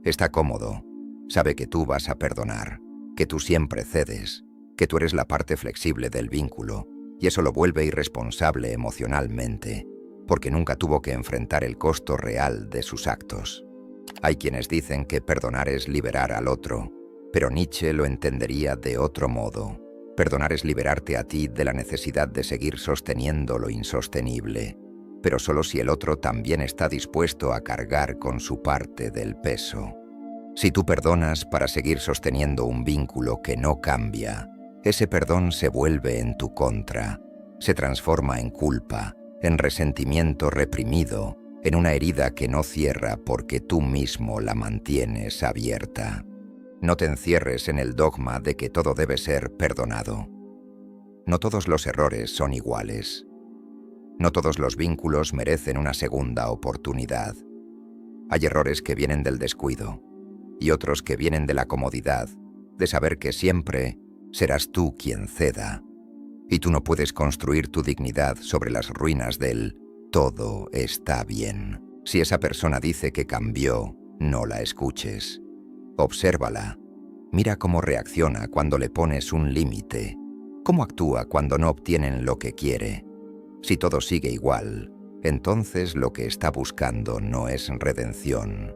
Speaker 1: Está cómodo, sabe que tú vas a perdonar, que tú siempre cedes, que tú eres la parte flexible del vínculo, y eso lo vuelve irresponsable emocionalmente, porque nunca tuvo que enfrentar el costo real de sus actos. Hay quienes dicen que perdonar es liberar al otro, pero Nietzsche lo entendería de otro modo. Perdonar es liberarte a ti de la necesidad de seguir sosteniendo lo insostenible, pero solo si el otro también está dispuesto a cargar con su parte del peso. Si tú perdonas para seguir sosteniendo un vínculo que no cambia, ese perdón se vuelve en tu contra, se transforma en culpa, en resentimiento reprimido, en una herida que no cierra porque tú mismo la mantienes abierta. No te encierres en el dogma de que todo debe ser perdonado. No todos los errores son iguales. No todos los vínculos merecen una segunda oportunidad. Hay errores que vienen del descuido y otros que vienen de la comodidad, de saber que siempre serás tú quien ceda. Y tú no puedes construir tu dignidad sobre las ruinas del todo está bien. Si esa persona dice que cambió, no la escuches. Obsérvala. Mira cómo reacciona cuando le pones un límite. Cómo actúa cuando no obtienen lo que quiere. Si todo sigue igual, entonces lo que está buscando no es redención.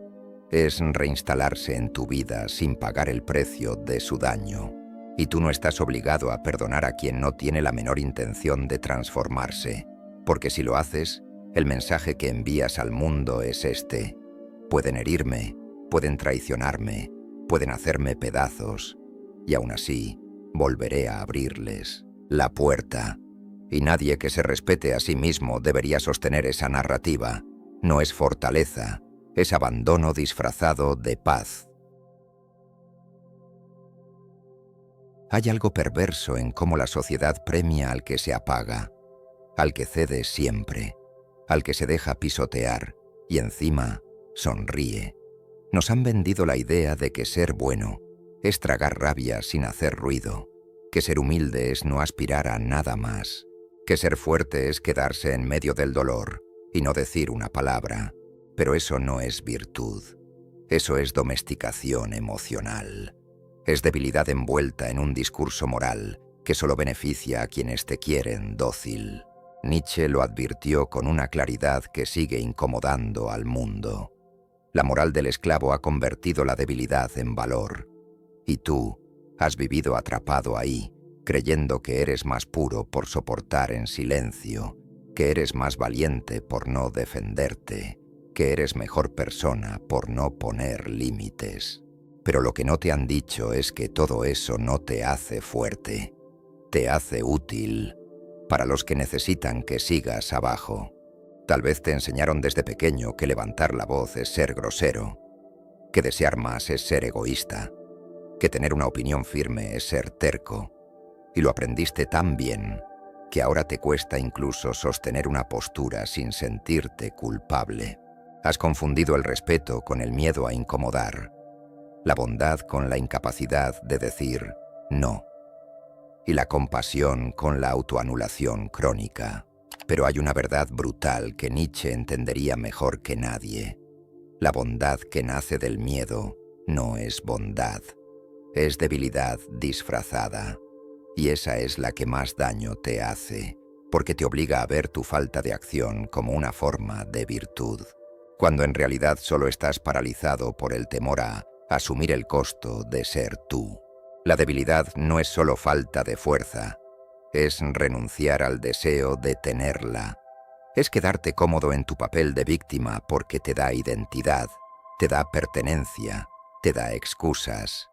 Speaker 1: Es reinstalarse en tu vida sin pagar el precio de su daño. Y tú no estás obligado a perdonar a quien no tiene la menor intención de transformarse, porque si lo haces, el mensaje que envías al mundo es este: pueden herirme, pueden traicionarme, pueden hacerme pedazos, y aún así volveré a abrirles la puerta. Y nadie que se respete a sí mismo debería sostener esa narrativa. No es fortaleza, es abandono disfrazado de paz. Hay algo perverso en cómo la sociedad premia al que se apaga, al que cede siempre, al que se deja pisotear y encima sonríe. Nos han vendido la idea de que ser bueno es tragar rabia sin hacer ruido, que ser humilde es no aspirar a nada más, que ser fuerte es quedarse en medio del dolor y no decir una palabra. Pero eso no es virtud, eso es domesticación emocional. Es debilidad envuelta en un discurso moral que solo beneficia a quienes te quieren dócil. Nietzsche lo advirtió con una claridad que sigue incomodando al mundo. La moral del esclavo ha convertido la debilidad en valor. Y tú has vivido atrapado ahí, creyendo que eres más puro por soportar en silencio, que eres más valiente por no defenderte, que eres mejor persona por no poner límites. Pero lo que no te han dicho es que todo eso no te hace fuerte, te hace útil para los que necesitan que sigas abajo. Tal vez te enseñaron desde pequeño que levantar la voz es ser grosero, que desear más es ser egoísta, que tener una opinión firme es ser terco, y lo aprendiste tan bien que ahora te cuesta incluso sostener una postura sin sentirte culpable. Has confundido el respeto con el miedo a incomodar, la bondad con la incapacidad de decir no, y la compasión con la autoanulación crónica. Pero hay una verdad brutal que Nietzsche entendería mejor que nadie. La bondad que nace del miedo no es bondad, es debilidad disfrazada. Y esa es la que más daño te hace, porque te obliga a ver tu falta de acción como una forma de virtud, cuando en realidad solo estás paralizado por el temor a asumir el costo de ser tú. La debilidad no es solo falta de fuerza, es renunciar al deseo de tenerla. Es quedarte cómodo en tu papel de víctima porque te da identidad, te da pertenencia, te da excusas.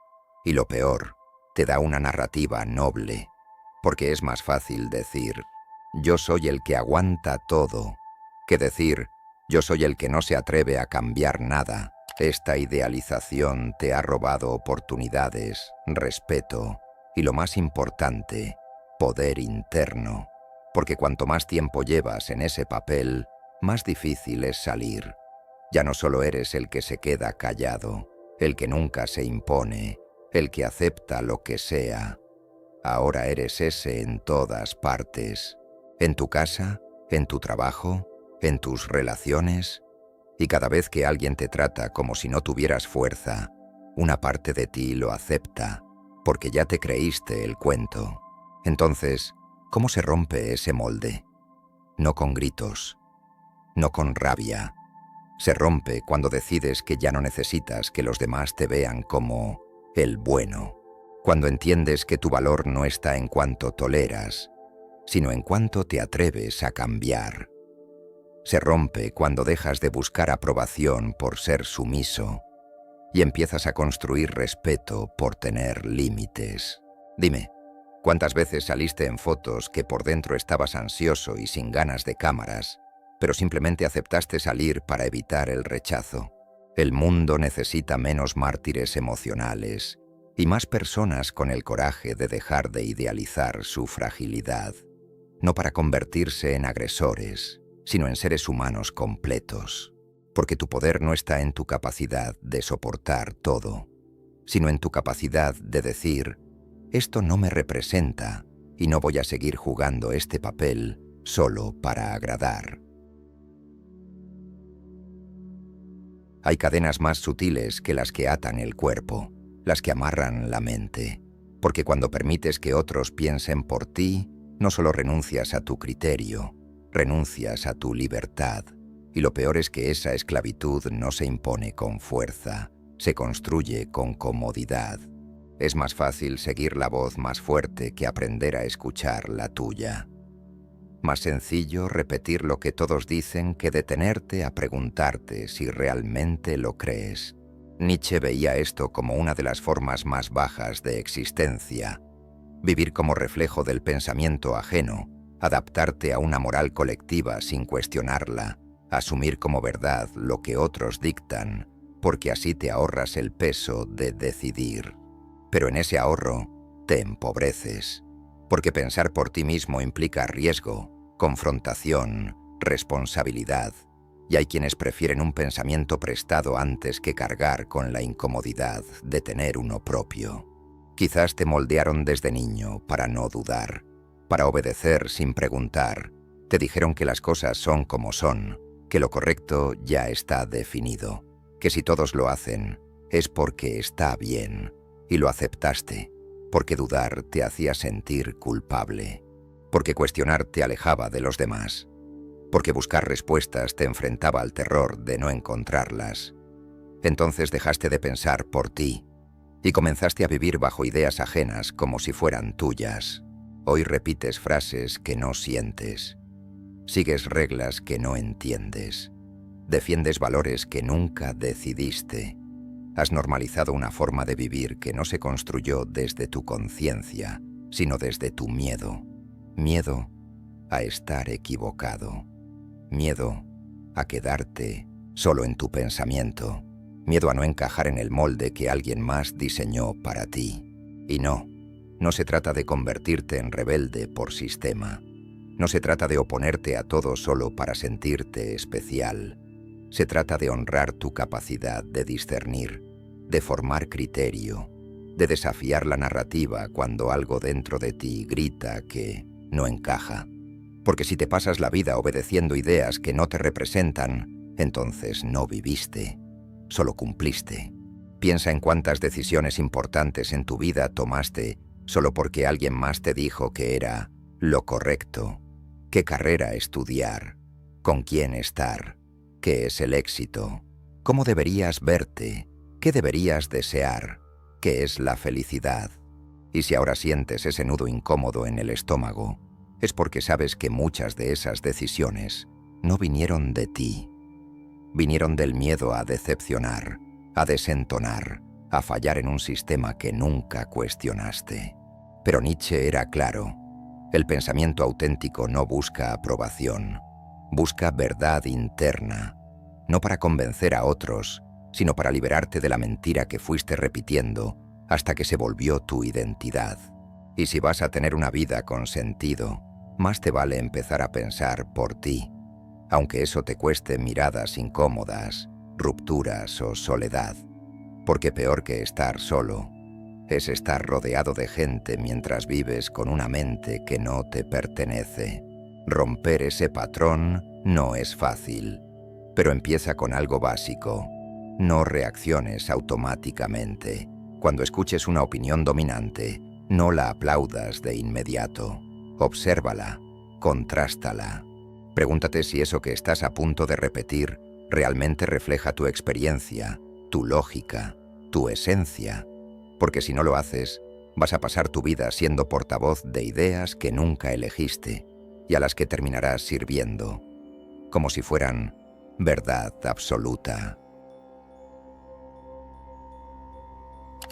Speaker 1: Y lo peor, te da una narrativa noble, porque es más fácil decir «yo soy el que aguanta todo» que decir «yo soy el que no se atreve a cambiar nada». Esta idealización te ha robado oportunidades, respeto y, lo más importante, poder interno, porque cuanto más tiempo llevas en ese papel, más difícil es salir. Ya no solo eres el que se queda callado, el que nunca se impone, el que acepta lo que sea. Ahora eres ese en todas partes, en tu casa, en tu trabajo, en tus relaciones, y cada vez que alguien te trata como si no tuvieras fuerza, una parte de ti lo acepta, porque ya te creíste el cuento. Entonces, ¿cómo se rompe ese molde? No con gritos, no con rabia. Se rompe cuando decides que ya no necesitas que los demás te vean como el bueno, cuando entiendes que tu valor no está en cuanto toleras, sino en cuanto te atreves a cambiar. Se rompe cuando dejas de buscar aprobación por ser sumiso y empiezas a construir respeto por tener límites. Dime, ¿cuántas veces saliste en fotos que por dentro estabas ansioso y sin ganas de cámaras, pero simplemente aceptaste salir para evitar el rechazo? El mundo necesita menos mártires emocionales y más personas con el coraje de dejar de idealizar su fragilidad, no para convertirse en agresores, sino en seres humanos completos, porque tu poder no está en tu capacidad de soportar todo, sino en tu capacidad de decir, esto no me representa y no voy a seguir jugando este papel solo para agradar. Hay cadenas más sutiles que las que atan el cuerpo, las que amarran la mente, porque cuando permites que otros piensen por ti, no solo renuncias a tu criterio, renuncias a tu libertad. Y lo peor es que esa esclavitud no se impone con fuerza, se construye con comodidad. Es más fácil seguir la voz más fuerte que aprender a escuchar la tuya. Más sencillo repetir lo que todos dicen que detenerte a preguntarte si realmente lo crees. Nietzsche veía esto como una de las formas más bajas de existencia. Vivir como reflejo del pensamiento ajeno, adaptarte a una moral colectiva sin cuestionarla, asumir como verdad lo que otros dictan, porque así te ahorras el peso de decidir. Pero en ese ahorro te empobreces, porque pensar por ti mismo implica riesgo, confrontación, responsabilidad, y hay quienes prefieren un pensamiento prestado antes que cargar con la incomodidad de tener uno propio. Quizás te moldearon desde niño para no dudar, para obedecer sin preguntar. Te dijeron que las cosas son como son, que lo correcto ya está definido, que si todos lo hacen es porque está bien, y lo aceptaste, porque dudar te hacía sentir culpable, porque cuestionar te alejaba de los demás, porque buscar respuestas te enfrentaba al terror de no encontrarlas. Entonces dejaste de pensar por ti y comenzaste a vivir bajo ideas ajenas como si fueran tuyas. Hoy repites frases que no sientes, sigues reglas que no entiendes, defiendes valores que nunca decidiste, Has normalizado una forma de vivir que no se construyó desde tu conciencia, sino desde tu miedo. Miedo a estar equivocado. Miedo a quedarte solo en tu pensamiento. Miedo a no encajar en el molde que alguien más diseñó para ti. Y no se trata de convertirte en rebelde por sistema. No se trata de oponerte a todo solo para sentirte especial. Se trata de honrar tu capacidad de discernir, de formar criterio, de desafiar la narrativa cuando algo dentro de ti grita que no encaja. Porque si te pasas la vida obedeciendo ideas que no te representan, entonces no viviste, solo cumpliste. Piensa en cuántas decisiones importantes en tu vida tomaste solo porque alguien más te dijo que era lo correcto. ¿Qué carrera estudiar? ¿Con quién estar? ¿Qué es el éxito? ¿Cómo deberías verte? ¿Qué deberías desear? ¿Qué es la felicidad? Y si ahora sientes ese nudo incómodo en el estómago, es porque sabes que muchas de esas decisiones no vinieron de ti. Vinieron del miedo a decepcionar, a desentonar, a fallar en un sistema que nunca cuestionaste. Pero Nietzsche era claro. El pensamiento auténtico no busca aprobación, busca verdad interna, no para convencer a otros, sino para liberarte de la mentira que fuiste repitiendo hasta que se volvió tu identidad. Y si vas a tener una vida con sentido, más te vale empezar a pensar por ti, aunque eso te cueste miradas incómodas, rupturas o soledad, porque peor que estar solo es estar rodeado de gente mientras vives con una mente que no te pertenece. Romper ese patrón no es fácil, pero empieza con algo básico. No reacciones automáticamente. Cuando escuches una opinión dominante, no la aplaudas de inmediato. Obsérvala, contrástala. Pregúntate si eso que estás a punto de repetir realmente refleja tu experiencia, tu lógica, tu esencia. Porque si no lo haces, vas a pasar tu vida siendo portavoz de ideas que nunca elegiste y a las que terminarás sirviendo, como si fueran verdad absoluta.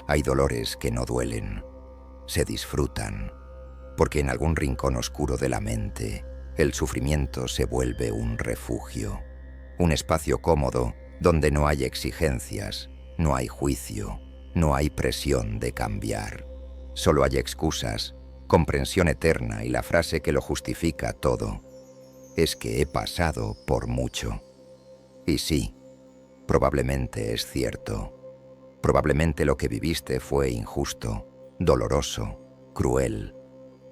Speaker 1: Hay dolores que no duelen, se disfrutan, porque en algún rincón oscuro de la mente, el sufrimiento se vuelve un refugio, un espacio cómodo donde no hay exigencias, no hay juicio, no hay presión de cambiar. Solo hay excusas, comprensión eterna y la frase que lo justifica todo. Es que he pasado por mucho. Y sí, probablemente es cierto. Probablemente lo que viviste fue injusto, doloroso, cruel.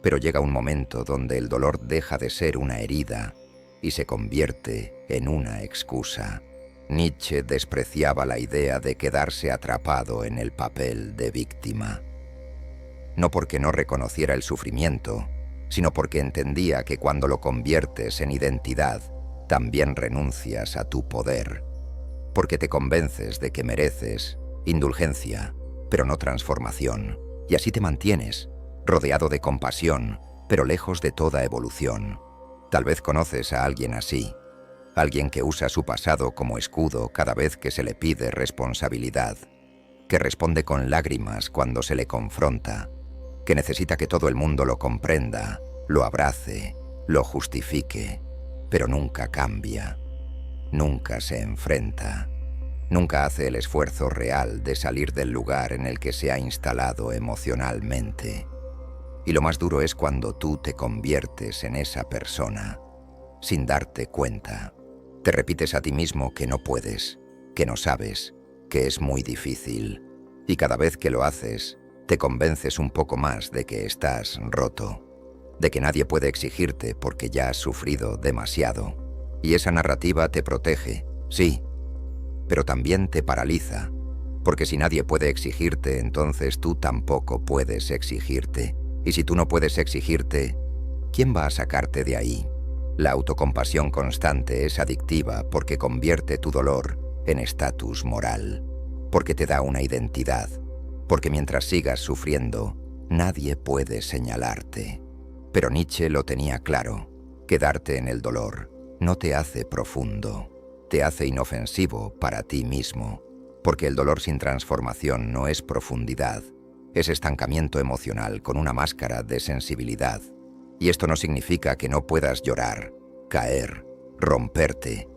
Speaker 1: Pero llega un momento donde el dolor deja de ser una herida y se convierte en una excusa. Nietzsche despreciaba la idea de quedarse atrapado en el papel de víctima. No porque no reconociera el sufrimiento, sino porque entendía que cuando lo conviertes en identidad, también renuncias a tu poder. Porque te convences de que mereces indulgencia, pero no transformación, y así te mantienes, rodeado de compasión, pero lejos de toda evolución. Tal vez conoces a alguien así. Alguien que usa su pasado como escudo cada vez que se le pide responsabilidad, que responde con lágrimas cuando se le confronta, que necesita que todo el mundo lo comprenda, lo abrace, lo justifique, pero nunca cambia, nunca se enfrenta, nunca hace el esfuerzo real de salir del lugar en el que se ha instalado emocionalmente. Y lo más duro es cuando tú te conviertes en esa persona, sin darte cuenta. Te repites a ti mismo que no puedes, que no sabes, que es muy difícil. Y cada vez que lo haces, te convences un poco más de que estás roto, de que nadie puede exigirte porque ya has sufrido demasiado. Y esa narrativa te protege, sí, pero también te paraliza, porque si nadie puede exigirte, entonces tú tampoco puedes exigirte. Y si tú no puedes exigirte, ¿quién va a sacarte de ahí? La autocompasión constante es adictiva porque convierte tu dolor en estatus moral, porque te da una identidad, porque mientras sigas sufriendo, nadie puede señalarte. Pero Nietzsche lo tenía claro, quedarte en el dolor no te hace profundo, te hace inofensivo para ti mismo. Porque el dolor sin transformación no es profundidad, es estancamiento emocional con una máscara de sensibilidad. Y esto no significa que no puedas llorar, caer, romperte.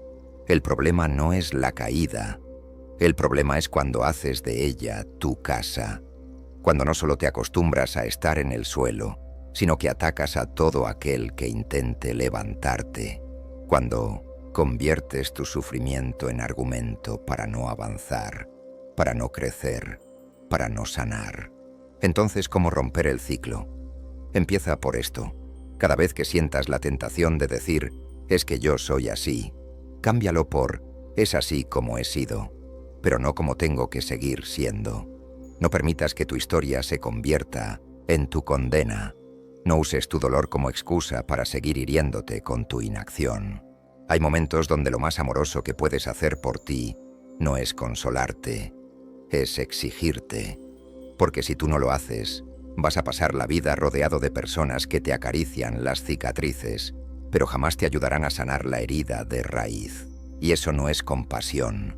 Speaker 1: El problema no es la caída. El problema es cuando haces de ella tu casa. Cuando no solo te acostumbras a estar en el suelo, sino que atacas a todo aquel que intente levantarte. Cuando conviertes tu sufrimiento en argumento para no avanzar, para no crecer, para no sanar. Entonces, ¿cómo romper el ciclo? Empieza por esto. Cada vez que sientas la tentación de decir, es que yo soy así, cámbialo por, es así como he sido, pero no como tengo que seguir siendo. No permitas que tu historia se convierta en tu condena. No uses tu dolor como excusa para seguir hiriéndote con tu inacción. Hay momentos donde lo más amoroso que puedes hacer por ti no es consolarte, es exigirte. Porque si tú no lo haces, vas a pasar la vida rodeado de personas que te acarician las cicatrices, pero jamás te ayudarán a sanar la herida de raíz. Y eso no es compasión,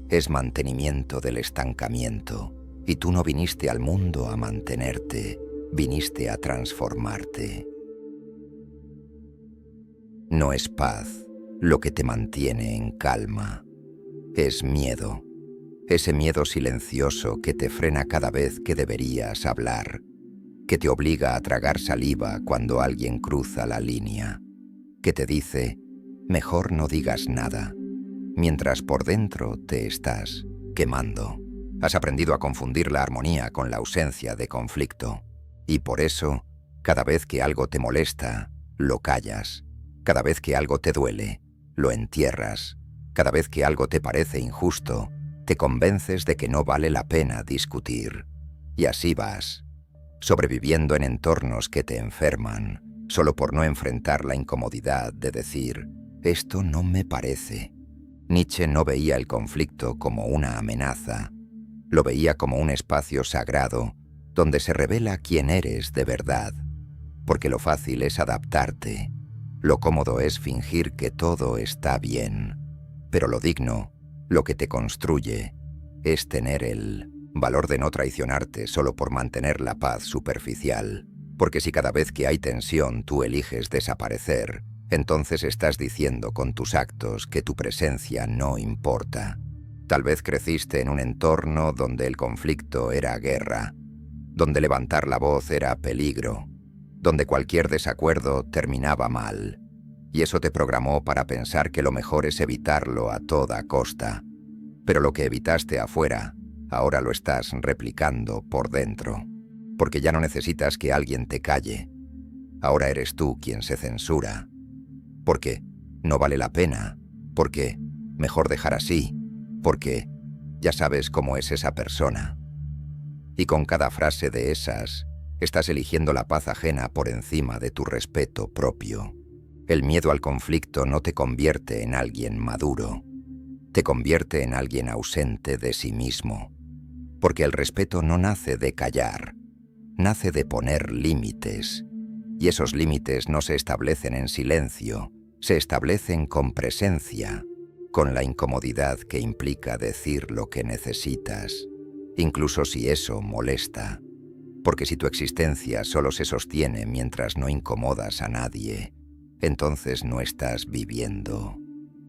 Speaker 1: es mantenimiento del estancamiento. Y tú no viniste al mundo a mantenerte, viniste a transformarte. No es paz lo que te mantiene en calma, es miedo. Ese miedo silencioso que te frena cada vez que deberías hablar, que te obliga a tragar saliva cuando alguien cruza la línea, que te dice, mejor no digas nada, mientras por dentro te estás quemando. Has aprendido a confundir la armonía con la ausencia de conflicto, y por eso, cada vez que algo te molesta, lo callas. Cada vez que algo te duele, lo entierras. Cada vez que algo te parece injusto, te convences de que no vale la pena discutir. Y así vas, sobreviviendo en entornos que te enferman, solo por no enfrentar la incomodidad de decir, esto no me parece. Nietzsche no veía el conflicto como una amenaza, lo veía como un espacio sagrado donde se revela quién eres de verdad, porque lo fácil es adaptarte, lo cómodo es fingir que todo está bien, pero lo digno, lo que te construye, es tener el valor de no traicionarte solo por mantener la paz superficial, porque si cada vez que hay tensión tú eliges desaparecer, entonces estás diciendo con tus actos que tu presencia no importa. Tal vez creciste en un entorno donde el conflicto era guerra, donde levantar la voz era peligro, donde cualquier desacuerdo terminaba mal, y eso te programó para pensar que lo mejor es evitarlo a toda costa. Pero lo que evitaste afuera, ahora lo estás replicando por dentro, porque ya no necesitas que alguien te calle. Ahora eres tú quien se censura, porque no vale la pena, porque mejor dejar así, porque ya sabes cómo es esa persona. Y con cada frase de esas, estás eligiendo la paz ajena por encima de tu respeto propio. El miedo al conflicto no te convierte en alguien maduro, te convierte en alguien ausente de sí mismo. Porque el respeto no nace de callar, nace de poner límites. Y esos límites no se establecen en silencio, se establecen con presencia, con la incomodidad que implica decir lo que necesitas, incluso si eso molesta. Porque si tu existencia solo se sostiene mientras no incomodas a nadie, entonces no estás viviendo,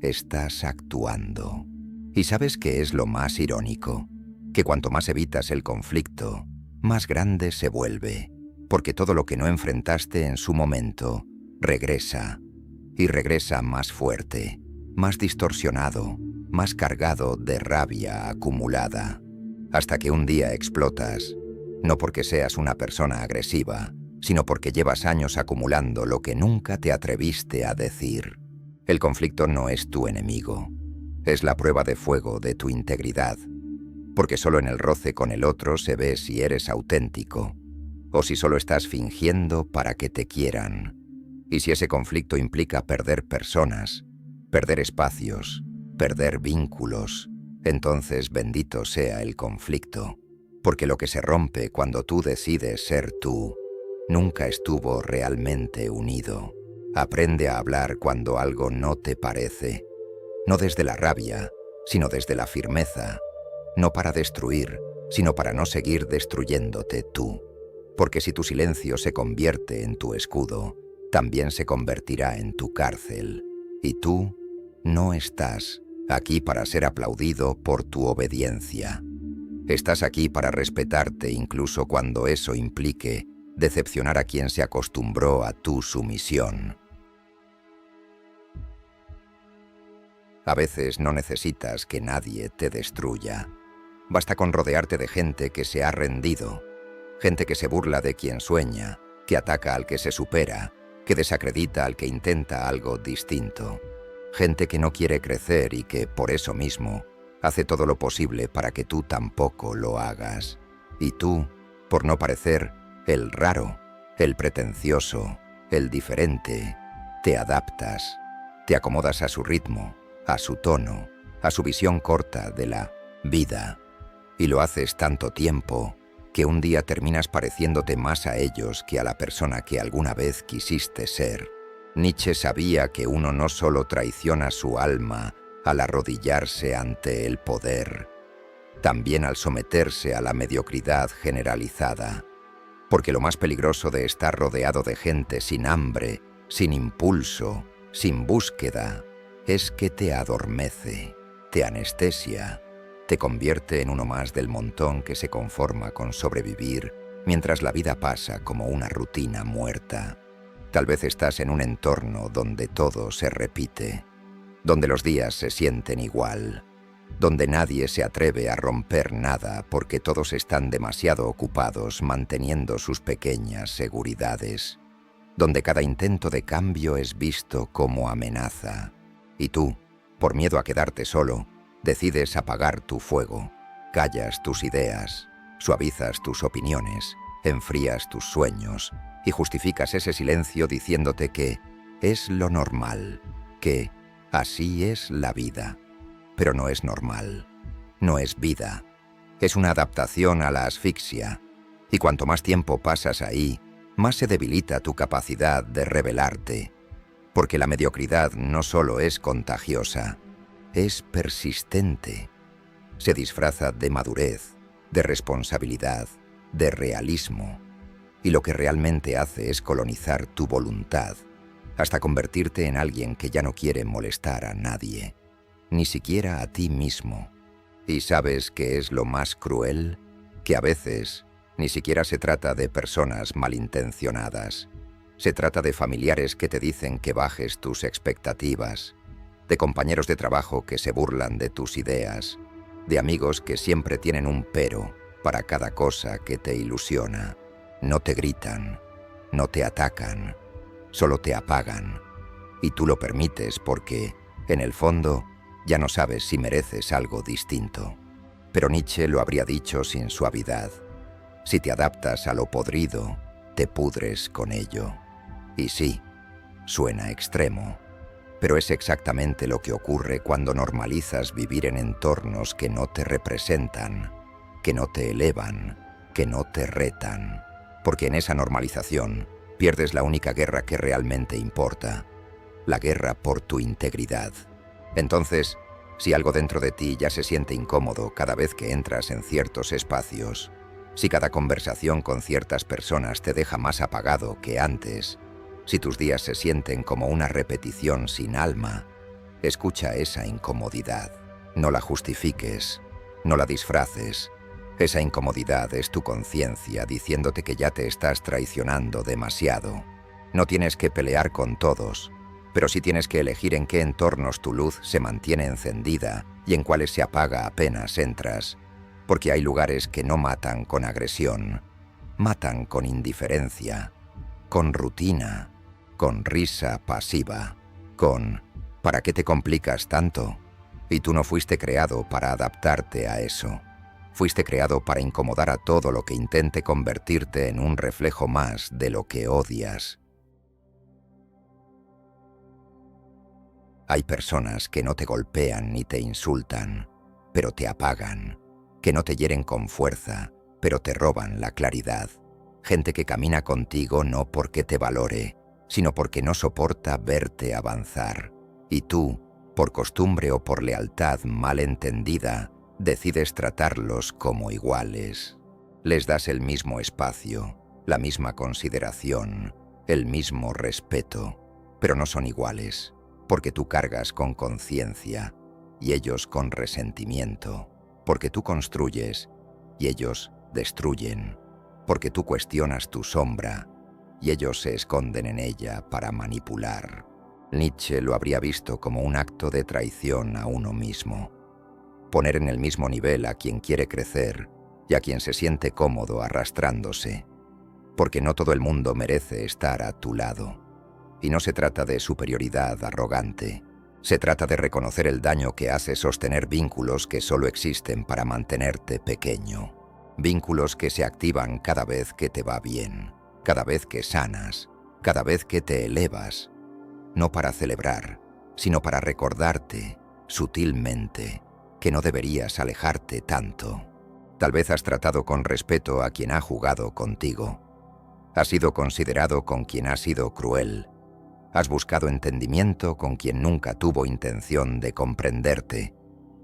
Speaker 1: estás actuando. ¿Y sabes qué es lo más irónico? Que cuanto más evitas el conflicto, más grande se vuelve, porque todo lo que no enfrentaste en su momento regresa, y regresa más fuerte, más distorsionado, más cargado de rabia acumulada, hasta que un día explotas, no porque seas una persona agresiva, sino porque llevas años acumulando lo que nunca te atreviste a decir. El conflicto no es tu enemigo, es la prueba de fuego de tu integridad, porque solo en el roce con el otro se ve si eres auténtico, o si solo estás fingiendo para que te quieran. Y si ese conflicto implica perder personas, perder espacios, perder vínculos, entonces bendito sea el conflicto, porque lo que se rompe cuando tú decides ser tú, nunca estuvo realmente unido. Aprende a hablar cuando algo no te parece, no desde la rabia, sino desde la firmeza, no para destruir, sino para no seguir destruyéndote tú. Porque si tu silencio se convierte en tu escudo, también se convertirá en tu cárcel. Y tú no estás aquí para ser aplaudido por tu obediencia. Estás aquí para respetarte incluso cuando eso implique decepcionar a quien se acostumbró a tu sumisión. A veces no necesitas que nadie te destruya. Basta con rodearte de gente que se ha rendido, gente que se burla de quien sueña, que ataca al que se supera, que desacredita al que intenta algo distinto. Gente que no quiere crecer y que, por eso mismo, hace todo lo posible para que tú tampoco lo hagas. Y tú, por no parecer el raro, el pretencioso, el diferente, te adaptas, te acomodas a su ritmo, a su tono, a su visión corta de la vida. Y lo haces tanto tiempo que un día terminas pareciéndote más a ellos que a la persona que alguna vez quisiste ser. Nietzsche sabía que uno no solo traiciona su alma al arrodillarse ante el poder, también al someterse a la mediocridad generalizada. Porque lo más peligroso de estar rodeado de gente sin hambre, sin impulso, sin búsqueda, es que te adormece, te anestesia, te convierte en uno más del montón que se conforma con sobrevivir mientras la vida pasa como una rutina muerta. Tal vez estás en un entorno donde todo se repite, donde los días se sienten igual, donde nadie se atreve a romper nada porque todos están demasiado ocupados manteniendo sus pequeñas seguridades, donde cada intento de cambio es visto como amenaza. Y tú, por miedo a quedarte solo, decides apagar tu fuego, callas tus ideas, suavizas tus opiniones, enfrías tus sueños y justificas ese silencio diciéndote que es lo normal, que así es la vida. Pero no es normal, no es vida, es una adaptación a la asfixia, y cuanto más tiempo pasas ahí, más se debilita tu capacidad de rebelarte, porque la mediocridad no solo es contagiosa, es persistente. Se disfraza de madurez, de responsabilidad, de realismo, y lo que realmente hace es colonizar tu voluntad, hasta convertirte en alguien que ya no quiere molestar a nadie, ni siquiera a ti mismo. ¿Y sabes qué es lo más cruel? Que a veces ni siquiera se trata de personas malintencionadas. Se trata de familiares que te dicen que bajes tus expectativas, de compañeros de trabajo que se burlan de tus ideas, de amigos que siempre tienen un pero para cada cosa que te ilusiona. No te gritan, no te atacan, solo te apagan. Y tú lo permites porque, en el fondo, ya no sabes si mereces algo distinto. Pero Nietzsche lo habría dicho sin suavidad. Si te adaptas a lo podrido, te pudres con ello. Y sí, suena extremo, pero es exactamente lo que ocurre cuando normalizas vivir en entornos que no te representan, que no te elevan, que no te retan. Porque en esa normalización pierdes la única guerra que realmente importa, la guerra por tu integridad. Entonces, si algo dentro de ti ya se siente incómodo cada vez que entras en ciertos espacios, si cada conversación con ciertas personas te deja más apagado que antes, si tus días se sienten como una repetición sin alma, escucha esa incomodidad. No la justifiques, no la disfraces. Esa incomodidad es tu conciencia diciéndote que ya te estás traicionando demasiado. No tienes que pelear con todos, pero sí tienes que elegir en qué entornos tu luz se mantiene encendida y en cuáles se apaga apenas entras, porque hay lugares que no matan con agresión, matan con indiferencia, con rutina, con risa pasiva, con ¿para qué te complicas tanto? Y tú no fuiste creado para adaptarte a eso. Fuiste creado para incomodar a todo lo que intente convertirte en un reflejo más de lo que odias. Hay personas que no te golpean ni te insultan, pero te apagan, que no te hieren con fuerza, pero te roban la claridad. Gente que camina contigo no porque te valore, sino porque no soporta verte avanzar. Y tú, por costumbre o por lealtad mal entendida, Decides tratarlos como iguales. Les das el mismo espacio, la misma consideración, el mismo respeto, pero no son iguales, porque tú cargas con conciencia y ellos con resentimiento, porque tú construyes y ellos destruyen, porque tú cuestionas tu sombra y ellos se esconden en ella para manipular. Nietzsche lo habría visto como un acto de traición a uno mismo. Poner en el mismo nivel a quien quiere crecer y a quien se siente cómodo arrastrándose, porque no todo el mundo merece estar a tu lado. Y no se trata de superioridad arrogante, se trata de reconocer el daño que hace sostener vínculos que solo existen para mantenerte pequeño. Vínculos que se activan cada vez que te va bien, cada vez que sanas, cada vez que te elevas. No para celebrar, sino para recordarte, sutilmente, que no deberías alejarte tanto. Tal vez has tratado con respeto a quien ha jugado contigo. Has sido considerado con quien ha sido cruel. Has buscado entendimiento con quien nunca tuvo intención de comprenderte.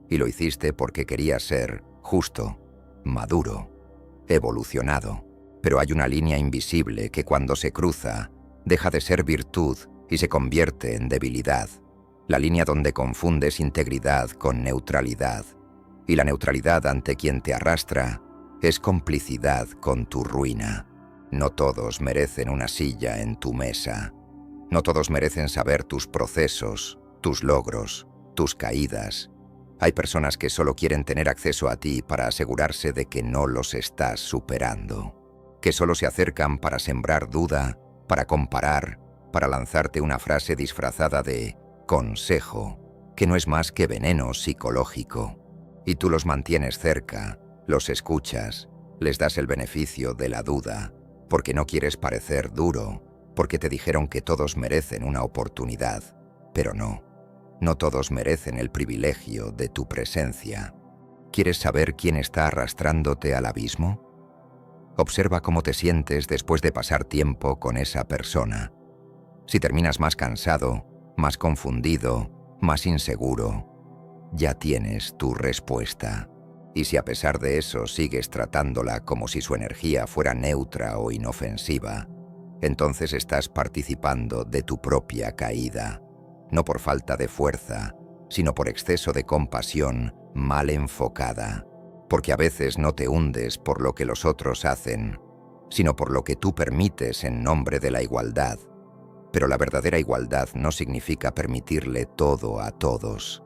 Speaker 1: Y lo hiciste porque querías ser justo, maduro, evolucionado. Pero hay una línea invisible que cuando se cruza, deja de ser virtud y se convierte en debilidad. La línea donde confundes integridad con neutralidad. Y la neutralidad ante quien te arrastra es complicidad con tu ruina. No todos merecen una silla en tu mesa. No todos merecen saber tus procesos, tus logros, tus caídas. Hay personas que solo quieren tener acceso a ti para asegurarse de que no los estás superando. Que solo se acercan para sembrar duda, para comparar, para lanzarte una frase disfrazada de consejo, que no es más que veneno psicológico. Y tú los mantienes cerca, los escuchas, les das el beneficio de la duda, porque no quieres parecer duro, porque te dijeron que todos merecen una oportunidad, pero no todos merecen el privilegio de tu presencia. ¿Quieres saber quién está arrastrándote al abismo? Observa cómo te sientes después de pasar tiempo con esa persona. Si terminas más cansado, más confundido, más inseguro, ya tienes tu respuesta. Y si a pesar de eso sigues tratándola como si su energía fuera neutra o inofensiva, entonces estás participando de tu propia caída, no por falta de fuerza, sino por exceso de compasión mal enfocada, porque a veces no te hundes por lo que los otros hacen, sino por lo que tú permites en nombre de la igualdad. Pero la verdadera igualdad no significa permitirle todo a todos.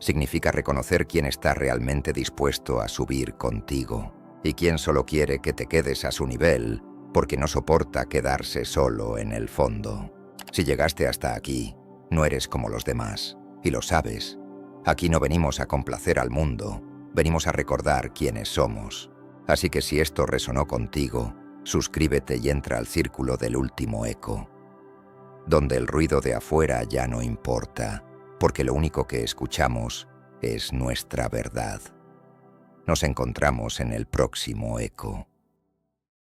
Speaker 1: Significa reconocer quién está realmente dispuesto a subir contigo y quién solo quiere que te quedes a su nivel porque no soporta quedarse solo en el fondo. Si llegaste hasta aquí, no eres como los demás, y lo sabes. Aquí no venimos a complacer al mundo, venimos a recordar quiénes somos. Así que si esto resonó contigo, suscríbete y entra al círculo del último eco, donde el ruido de afuera ya no importa, porque lo único que escuchamos es nuestra verdad. Nos encontramos en el próximo eco.